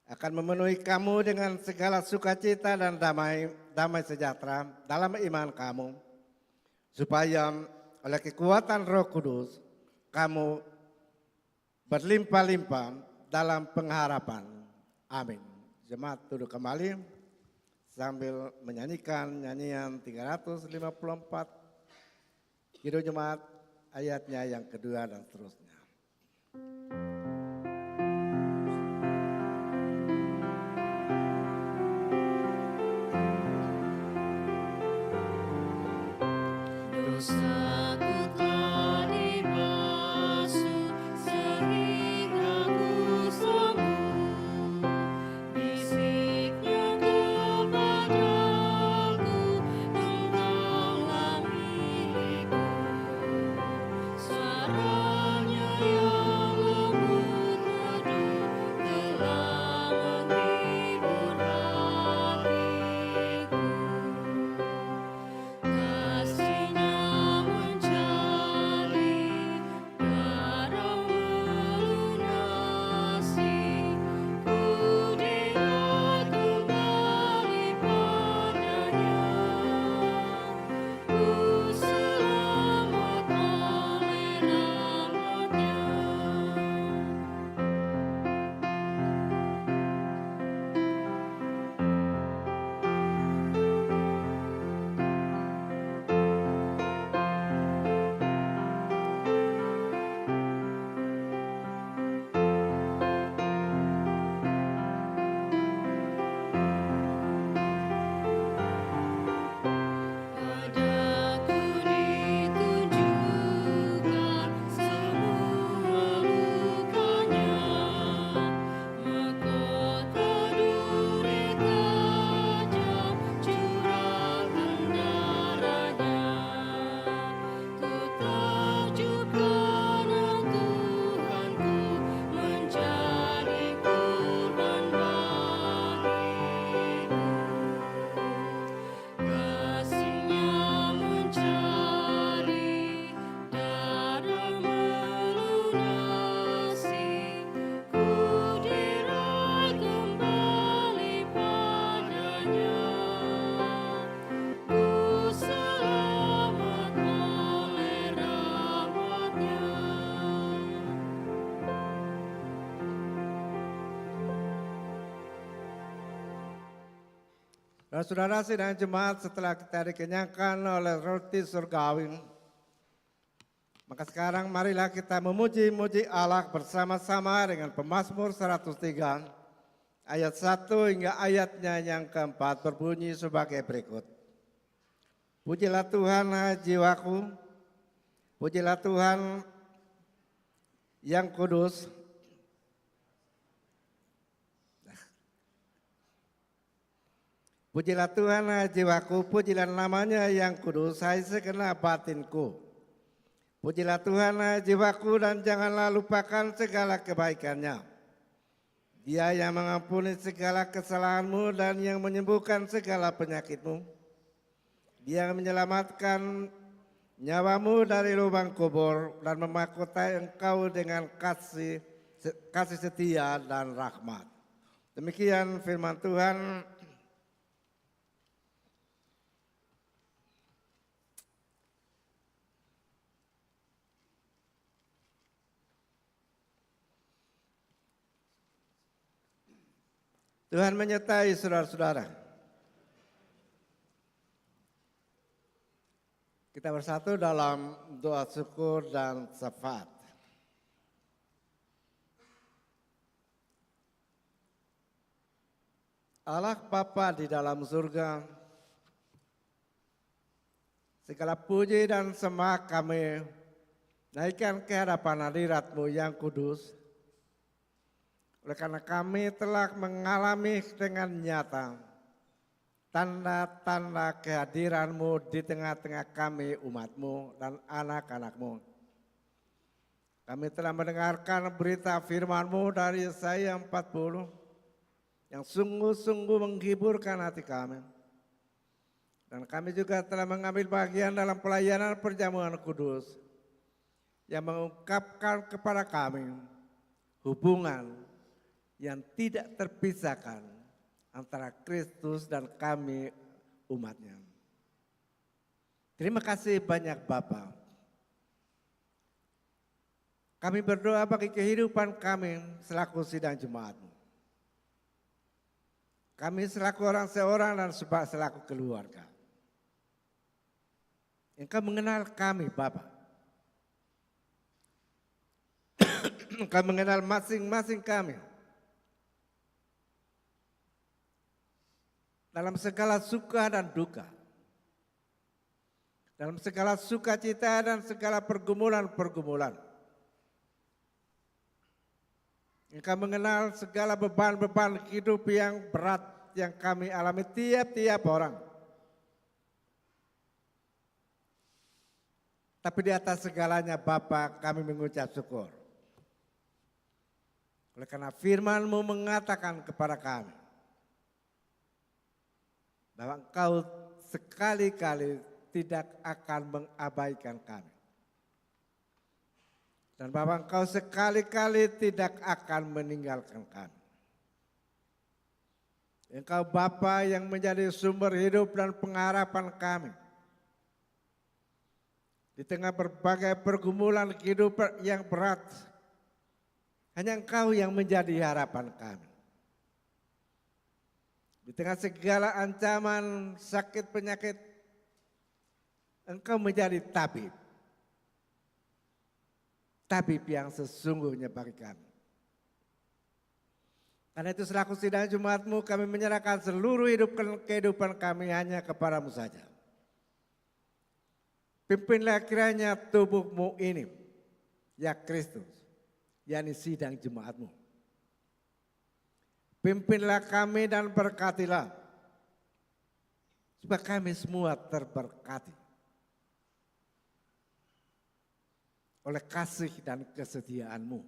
akan memenuhi kamu dengan segala sukacita dan damai sejahtera dalam iman kamu, supaya oleh kekuatan Roh Kudus kamu berlimpah-limpah dalam pengharapan. Amin. Jemaat duduk kembali sambil menyanyikan nyanyian 354, Kidung Jemaat ayatnya yang kedua dan seterusnya.
Dosaku telah dibasuh sehingga ku sembuh. Bisiknya kepadaku, engkaulah milikku. Suaranya yang lembut merdu telah menghibur hatiku. Kasih-Nya mencalir, darah melunasi, ku diraj kembali padanya, ku selamat oleh rahmat-Nya. Padaku ditunjukkan semua lukanya, mahkota duri tajam curahkan darahnya. Ku takjub karena Tuhanku menjadi kurban bagiku. Kasih-Nya mencalir, darah melunasi, ku diraj kembali padanya, ku selamat oleh rahmat-Nya.
Dan saudara sidang jemaat, setelah kita dikenyangkan oleh roti surgawi, maka sekarang marilah kita memuji-muji Allah bersama-sama dengan Pemazmur 103 ayat 1 hingga ayatnya yang keempat berbunyi sebagai berikut. Pujilah Tuhan hai jiwaku, pujilah Tuhan yang kudus. Pujilah Tuhan hai jiwaku, pujilah namanya yang kudus, hai segenap batinku. Pujilah Tuhan hai jiwaku dan janganlah lupakan segala kebaikannya. Dia yang mengampuni segala kesalahanmu dan yang menyembuhkan segala penyakitmu. Dia yang menyelamatkan nyawamu dari lubang kubur dan memahkotai engkau dengan kasih setia dan rahmat. Demikian firman Tuhan. Tuhan menyertai saudara-saudara. Kita bersatu dalam doa syukur dan syafaat. Allah Bapa di dalam surga, segala puji dan sembah kami naikkan ke hadapan hadirat-Mu yang kudus. Oleh karena kami telah mengalami dengan nyata tanda-tanda kehadiran-Mu di tengah-tengah kami umat-Mu dan anak-anak-Mu. Kami telah mendengarkan berita firman-Mu dari Yesaya 40 yang sungguh-sungguh menghiburkan hati kami. Dan kami juga telah mengambil bagian dalam pelayanan perjamuan kudus yang mengungkapkan kepada kami hubungan yang tidak terpisahkan antara Kristus dan kami umatnya. Terima kasih banyak Bapa. Kami berdoa bagi kehidupan kami selaku sidang jemaat-Mu. Kami selaku orang seorang dan selaku keluarga. Engkau mengenal kami Bapa. Engkau mengenal masing-masing kami. Dalam segala suka dan duka, dalam segala sukacita dan segala pergumulan-pergumulan. Engkau mengenal segala beban-beban hidup yang berat yang kami alami tiap-tiap orang. Tapi di atas segalanya Bapa kami mengucap syukur. Oleh karena firman-Mu mengatakan kepada kami, bahwa Engkau sekali-kali tidak akan mengabaikan kami. Dan bahwa Engkau sekali-kali tidak akan meninggalkan kami. Engkau Bapa yang menjadi sumber hidup dan pengharapan kami. Di tengah berbagai pergumulan kehidupan yang berat, hanya Engkau yang menjadi harapan kami. Di tengah segala ancaman sakit penyakit, Engkau menjadi tabib. Tabib yang sesungguhnya bagi kami. Karena itu selaku sidang Jumat-Mu kami menyerahkan seluruh kehidupan kami hanya kepada-Mu saja. Pimpinlah kiranya tubuh-Mu ini, ya Kristus, yakni sidang Jumat-Mu. Pimpinlah kami dan berkatilah, supaya kami semua terberkati oleh kasih dan kesetiaan-Mu.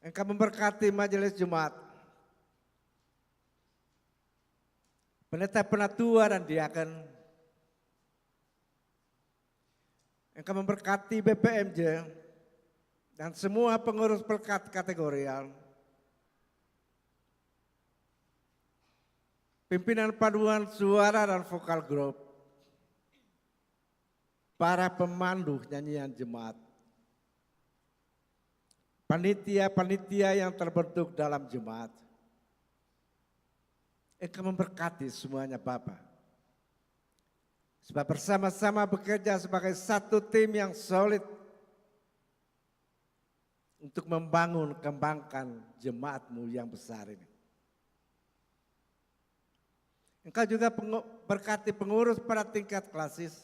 Engkau memberkati majelis Jumat, pendeta penatua dan diaken. Engkau memberkati BPMJ, dan semua pengurus pelkat kategorial, pimpinan paduan suara dan vokal grup, para pemandu nyanyian jemaat, panitia-panitia yang terbentuk dalam jemaat. Engkau memberkati semuanya Bapa. Sebab bersama-sama bekerja sebagai satu tim yang solid untuk membangun, kembangkan jemaat-Mu yang besar ini. Engkau juga berkati pengurus pada tingkat klasis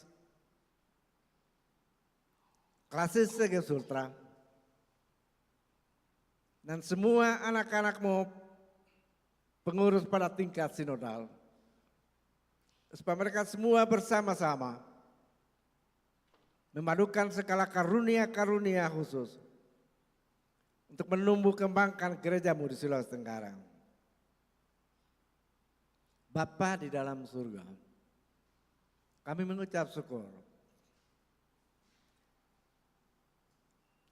Sege Sultra, dan semua anak-anak-Mu pengurus pada tingkat sinodal, supaya mereka semua bersama-sama memadukan segala karunia-karunia khusus untuk menumbuh kembangkan gerejamu di Sulawesi Tenggara. Bapa di dalam surga, kami mengucap syukur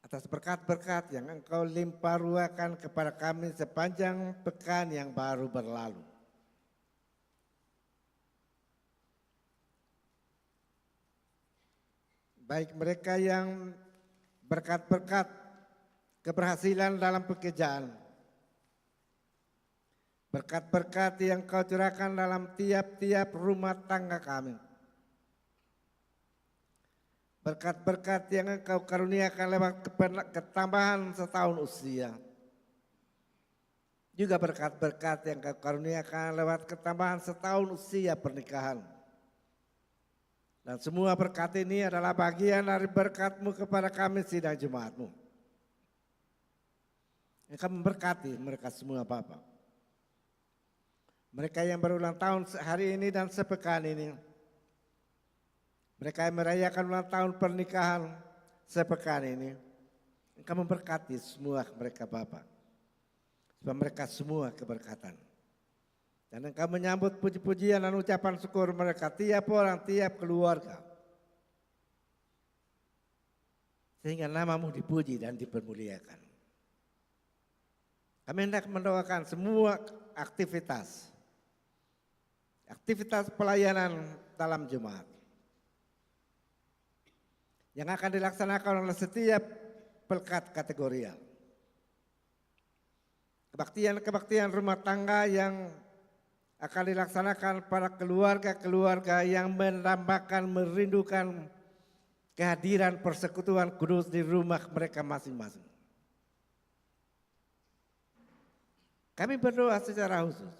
atas berkat-berkat yang Engkau limpah ruahkan kepada kami sepanjang pekan yang baru berlalu. Baik mereka yang berkat-berkat keberhasilan dalam pekerjaan, berkat-berkat yang Kau curahkan dalam tiap-tiap rumah tangga kami, berkat-berkat yang Engkau karuniakan lewat ketambahan setahun usia, juga berkat-berkat yang Kau karuniakan lewat ketambahan setahun usia pernikahan. Dan semua berkat ini adalah bagian dari berkat-Mu kepada kami sidang jemaat-Mu. Engkau memberkati mereka semua Bapa. Mereka yang berulang tahun hari ini dan sepekan ini. Mereka yang merayakan ulang tahun pernikahan sepekan ini. Engkau memberkati semua mereka Bapa. Supaya mereka semua keberkatan. Dan Engkau menyambut puji-pujian dan ucapan syukur mereka tiap orang, tiap keluarga. Sehingga nama-Mu dipuji dan dipermuliakan. Kami hendak mendoakan semua aktivitas pelayanan dalam Jumat yang akan dilaksanakan oleh setiap pelkat kategorial. Kebaktian rumah tangga yang akan dilaksanakan para keluarga-keluarga yang mendambakan, merindukan kehadiran persekutuan kudus di rumah mereka masing-masing. Kami berdoa secara khusus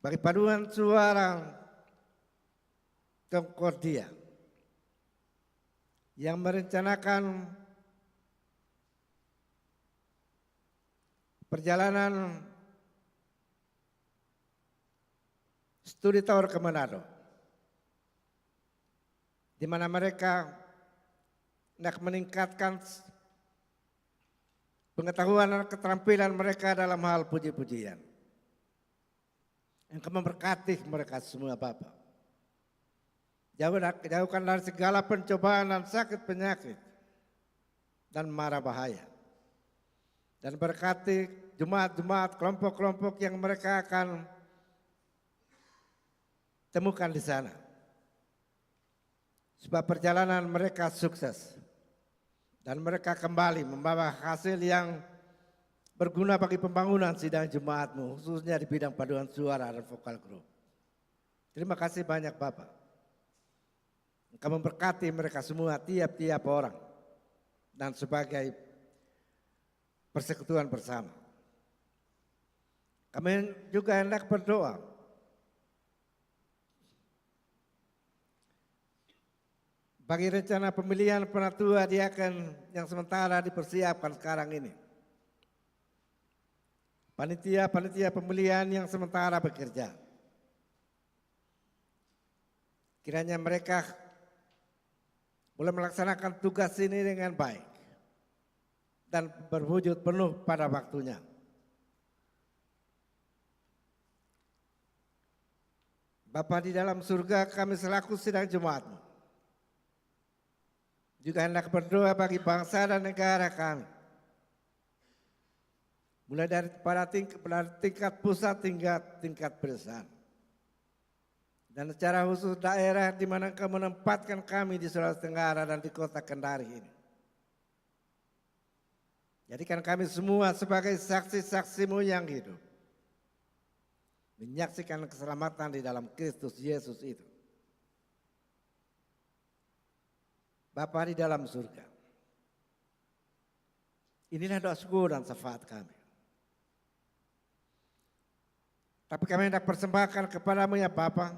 bagi paduan suara Concordia yang merencanakan perjalanan studi tour ke Manado, di mana mereka hendak meningkatkan pengetahuan dan keterampilan mereka dalam hal puji-pujian. Engkau memberkati mereka semua Bapa. Jauhkan dari segala pencobaan dan sakit penyakit dan mara bahaya. Dan berkati jemaat-jemaat, kelompok-kelompok yang mereka akan temukan di sana. Supaya perjalanan mereka sukses. Dan mereka kembali membawa hasil yang berguna bagi pembangunan sidang jemaat-Mu, khususnya di bidang paduan suara dan vokal group. Terima kasih banyak Bapak. Engkau memberkati mereka semua, tiap-tiap orang. Dan sebagai persekutuan bersama. Kami juga hendak berdoa bagi rencana pemilihan penatua diaken yang sementara dipersiapkan sekarang ini. Panitia pemilihan yang sementara bekerja. Kiranya mereka boleh melaksanakan tugas ini dengan baik dan berwujud penuh pada waktunya. Bapa di dalam surga, kami selaku sidang jemaat-Mu juga hendak berdoa bagi bangsa dan negara kami. Mulai dari tingkat pusat hingga tingkat pedesaan. Dan secara khusus daerah di mana Engkau menempatkan kami di Sulawesi Tenggara dan di kota Kendari ini. Jadikan kami semua sebagai saksi-saksi-Mu yang hidup. Menyaksikan keselamatan di dalam Kristus Yesus itu. Bapa di dalam surga. Inilah doa syukur dan syafaat kami. Tapi kami hendak persembahkan kepada-Mu ya Bapa.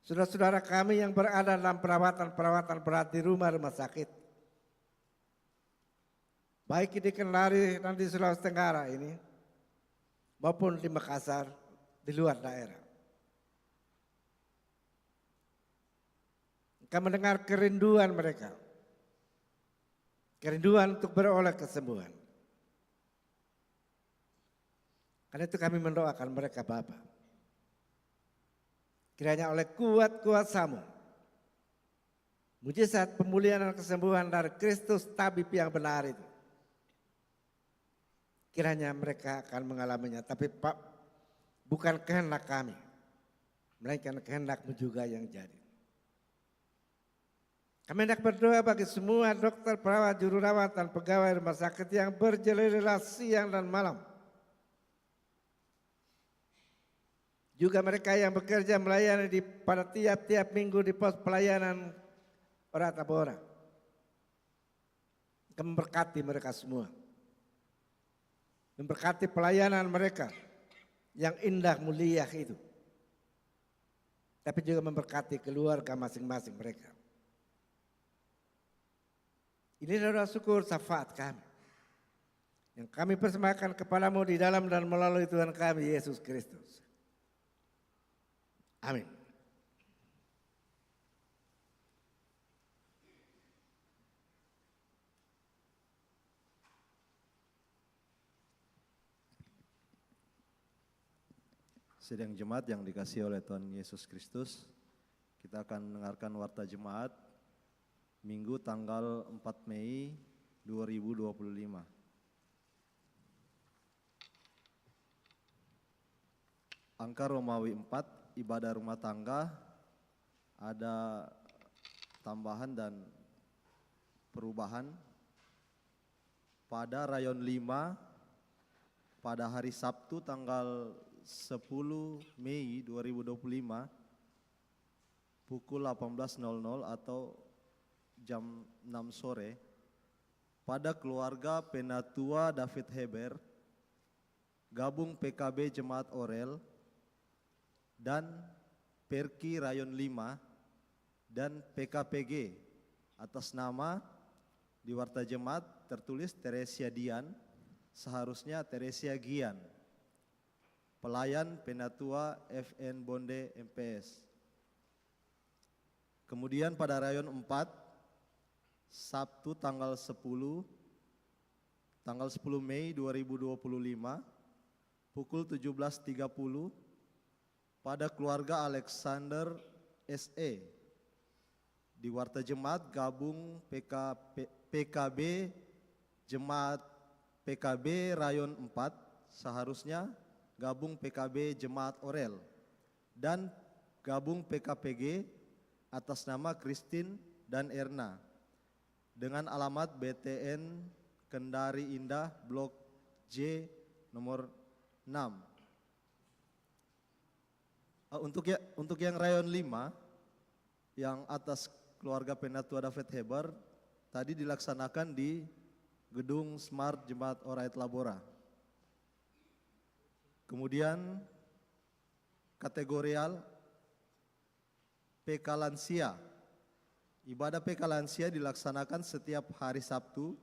Saudara-saudara kami yang berada dalam perawatan berat di rumah-rumah sakit. Baik di Kendari dan di Sulawesi Tenggara ini. maupun di Makassar, di luar daerah. Engkau mendengar kerinduan mereka, kerinduan untuk beroleh kesembuhan. Karena itu kami mendoakan mereka Bapa. Kiranya oleh kuat kuasamu, mujizat pemulihan dan kesembuhan dari Kristus tabib yang benar itu, kiranya mereka akan mengalaminya. Tapi Pak, bukan kehendak kami, melainkan kehendak-Mu juga yang jadi. Kami hendak berdoa bagi semua dokter, perawat, juru rawat, dan pegawai rumah sakit yang berjelila siang dan malam. Juga mereka yang bekerja melayani pada tiap-tiap minggu di pos pelayanan Ora Tabora. Engkau memberkati mereka semua. Memberkati pelayanan mereka yang indah mulia itu. Tapi juga memberkati keluarga masing-masing mereka. Ini adalah syukur syafaat kami, yang kami persembahkan kepadamu di dalam dan melalui Tuhan kami Yesus Kristus. Amin.
Sidang jemaat yang dikasihi oleh Tuhan Yesus Kristus, kita akan mendengarkan warta jemaat Minggu tanggal 4 Mei 2025. Angka Romawi 4, ibadah rumah tangga, ada tambahan dan perubahan. Pada rayon 5, pada hari Sabtu tanggal 10 Mei 2025 pukul 18.00 atau jam 6 sore pada keluarga Penatua David Heber, gabung PKB Jemaat Orel dan Perki Rayon 5 dan PKPG atas nama di warta jemaat tertulis Teresia Dian, seharusnya Teresia Gian, pelayan Penatua FN Bonde MPS. Kemudian pada rayon 4, Sabtu tanggal 10 Mei 2025 pukul 17.30 pada keluarga Alexander SE di warta jemaat gabung PKB Jemaat PKB Rayon 4, seharusnya gabung PKB Jemaat Orel dan gabung PKPG atas nama Christine dan Erna dengan alamat BTN Kendari Indah Blok J nomor 6. Untuk yang rayon 5 yang atas keluarga Penatua David Heber tadi dilaksanakan di Gedung Smart Jemaat Oraet Labora. Kemudian kategorial PK Lansia. Ibadah PK Lansia dilaksanakan setiap hari Sabtu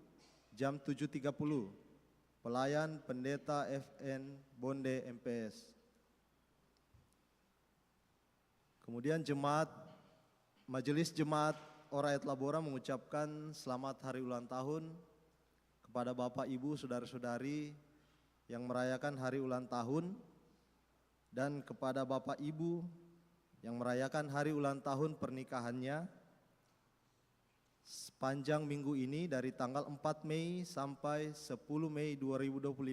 jam 7.30. Pelayan Pendeta FN Bonde MPS. Kemudian Majelis Jemaat Oraet Labora mengucapkan selamat hari ulang tahun kepada Bapak Ibu Saudara-saudari yang merayakan hari ulang tahun dan kepada Bapak Ibu yang merayakan hari ulang tahun pernikahannya sepanjang minggu ini dari tanggal 4 Mei sampai 10 Mei 2025.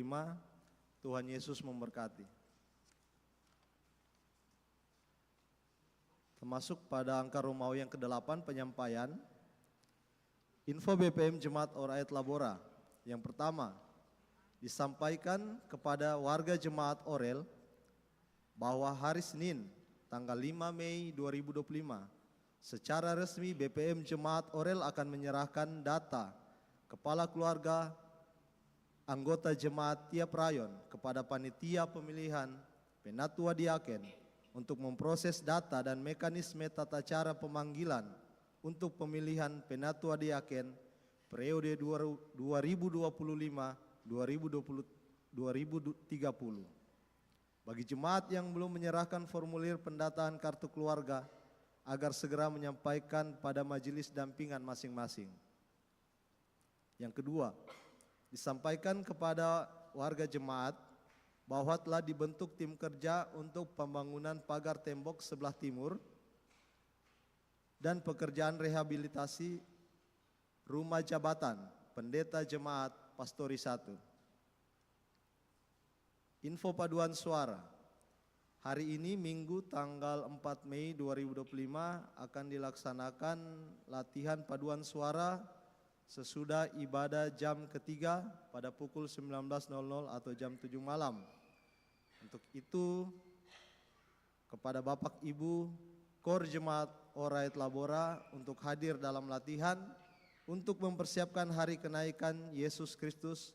Tuhan Yesus memberkati. Termasuk pada angka Romawi yang ke-8 penyampaian info BPM Jemaat Oraet Labora. Yang pertama, disampaikan kepada warga Jemaat Orel bahwa hari Senin tanggal 5 Mei 2025 secara resmi BPM Jemaat Orel akan menyerahkan data kepala keluarga anggota jemaat tiap rayon kepada panitia pemilihan Penatua Diaken untuk memproses data dan mekanisme tata cara pemanggilan untuk pemilihan Penatua Diaken periode 2025-2030. Bagi jemaat yang belum menyerahkan formulir pendataan kartu keluarga, agar segera menyampaikan pada majelis dampingan masing-masing. Yang kedua, disampaikan kepada warga jemaat bahwa telah dibentuk tim kerja untuk pembangunan pagar tembok sebelah timur dan pekerjaan rehabilitasi rumah jabatan pendeta jemaat Pastori 1. Info paduan suara. Hari ini Minggu tanggal 4 Mei 2025 akan dilaksanakan latihan paduan suara sesudah ibadah jam ketiga pada pukul 19.00 atau jam 7 malam. Untuk itu kepada Bapak Ibu Kor Jemaat Oraet Labora untuk hadir dalam latihan untuk mempersiapkan hari kenaikan Yesus Kristus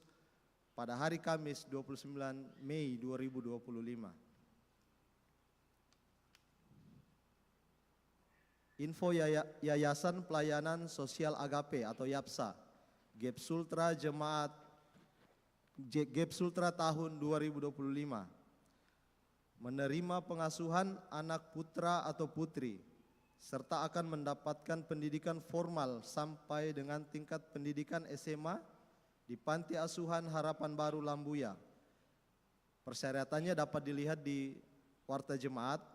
pada hari Kamis 29 Mei 2025. Info Yayasan Pelayanan Sosial Agape atau YAPSA, GEP Sultra tahun 2025, menerima pengasuhan anak putra atau putri, serta akan mendapatkan pendidikan formal sampai dengan tingkat pendidikan SMA di Panti Asuhan Harapan Baru Lambuya. Persyaratannya dapat dilihat di Warta Jemaat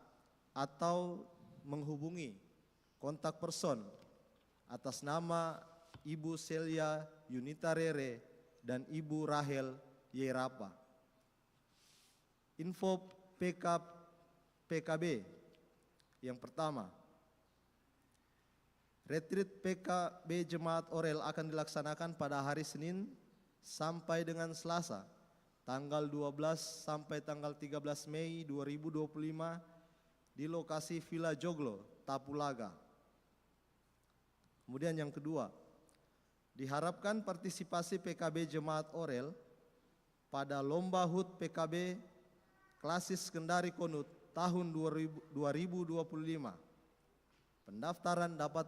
atau menghubungi kontak person atas nama Ibu Celia Yunita Rere dan Ibu Rahel Yerapa. Info PKB yang pertama, retreat PKB Jemaat Orel akan dilaksanakan pada hari Senin sampai dengan Selasa, tanggal 12 sampai tanggal 13 Mei 2025 di lokasi Villa Joglo, Tapulaga. Kemudian yang kedua, diharapkan partisipasi PKB Jemaat Orel pada Lomba HUT PKB Klasis Kendari Konut tahun 2025. Pendaftaran dapat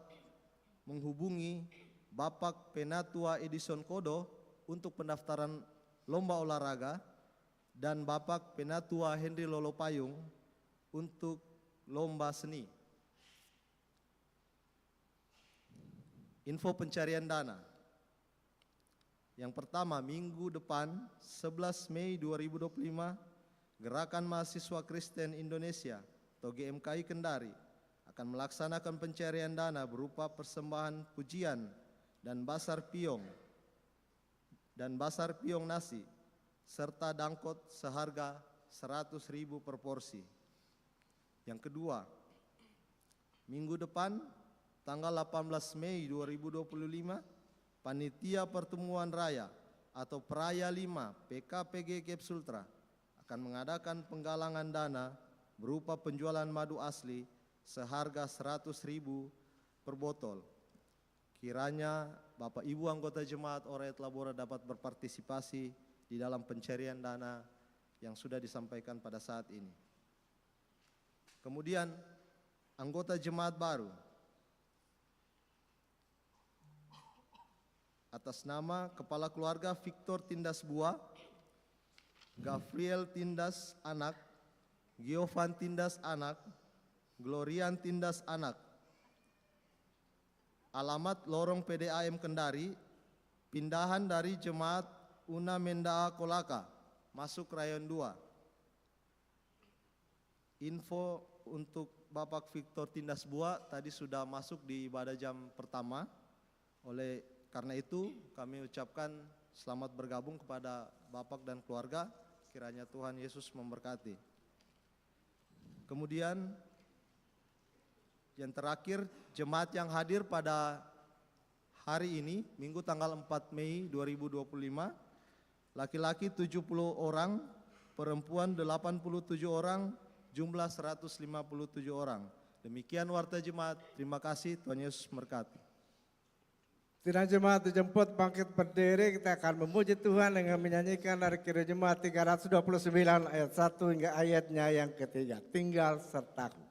menghubungi Bapak Penatua Edison Kodo untuk pendaftaran lomba olahraga dan Bapak Penatua Henry Lolopayung untuk lomba seni. Info pencarian dana. Yang pertama, minggu depan 11 Mei 2025, Gerakan Mahasiswa Kristen Indonesia atau GMKI Kendari akan melaksanakan pencarian dana berupa persembahan pujian dan basar piong nasi serta dangkot seharga 100.000 per porsi. Yang kedua, minggu depan tanggal 18 Mei 2025, Panitia Pertemuan Raya atau Peraya 5 PKPG GEP Sultra akan mengadakan penggalangan dana berupa penjualan madu asli seharga 100.000 per botol. Kiranya Bapak Ibu anggota Jemaat Oraet Labora dapat berpartisipasi di dalam pencarian dana yang sudah disampaikan pada saat ini. Kemudian anggota jemaat baru atas nama Kepala Keluarga Victor Tindas Bua, Gabriel Tindas Anak, Giovan Tindas Anak, Glorian Tindas Anak. Alamat Lorong PDAM Kendari, pindahan dari Jemaat Una Mendaa Kolaka, masuk Rayon 2. Info untuk Bapak Victor Tindas Bua tadi sudah masuk di ibadah jam pertama. Oleh karena itu kami ucapkan selamat bergabung kepada Bapak dan keluarga. Kiranya Tuhan Yesus memberkati. Kemudian yang terakhir, jemaat yang hadir pada hari ini, Minggu tanggal 4 Mei 2025, laki-laki 70 orang, perempuan 87 orang, jumlah 157 orang. Demikian warta jemaat, terima kasih, Tuhan Yesus memberkati.
Sidang jemaat dijemput bangkit berdiri, kita akan memuji Tuhan dengan menyanyikan dari Kidung Jemaat 329 ayat 1 hingga ayatnya yang ketiga, tinggal sertaku.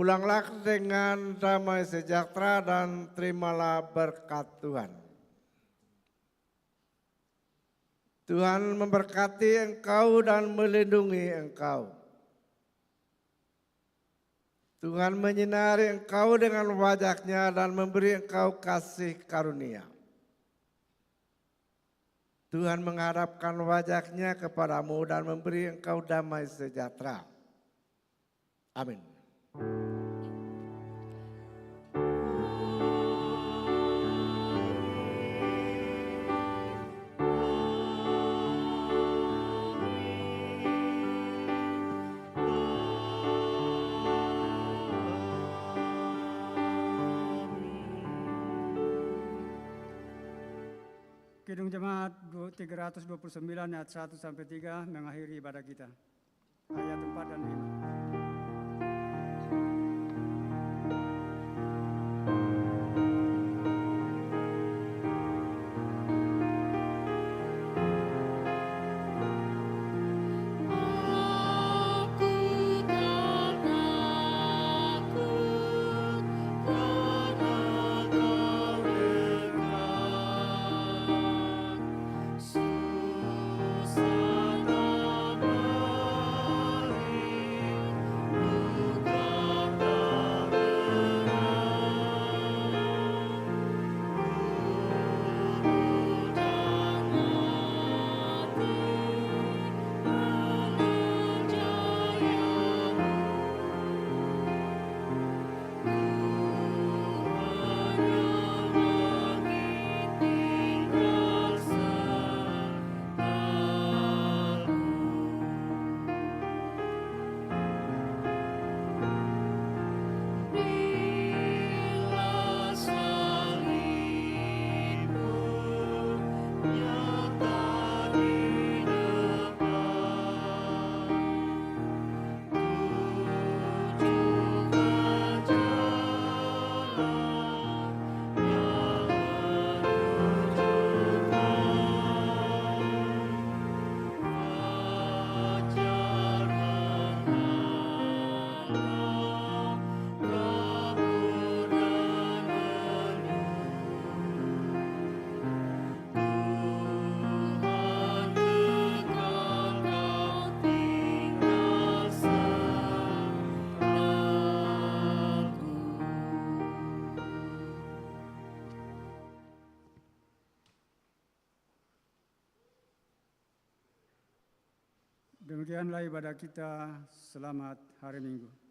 Pulanglah dengan damai sejahtera dan terimalah berkat Tuhan. Tuhan memberkati engkau dan melindungi engkau. Tuhan menyinari engkau dengan wajah-Nya dan memberi engkau kasih karunia. Tuhan menghadapkan wajah-Nya kepadamu dan memberi engkau damai sejahtera. Amin.
Kidung Jemaat 329 ayat 1 sampai 3 mengakhiri ibadah kita. Ayat 4 dan 5.
Aku tak takut karena Kau dekat. Susah tak baik, duka tak Bila salibmu nyata di depan, juga jalan yang menuju fajar menghalau kabut dan Tuhan dekat Kau tinggal sertaku.
Demikianlah ibadah kita. Selamat hari Minggu.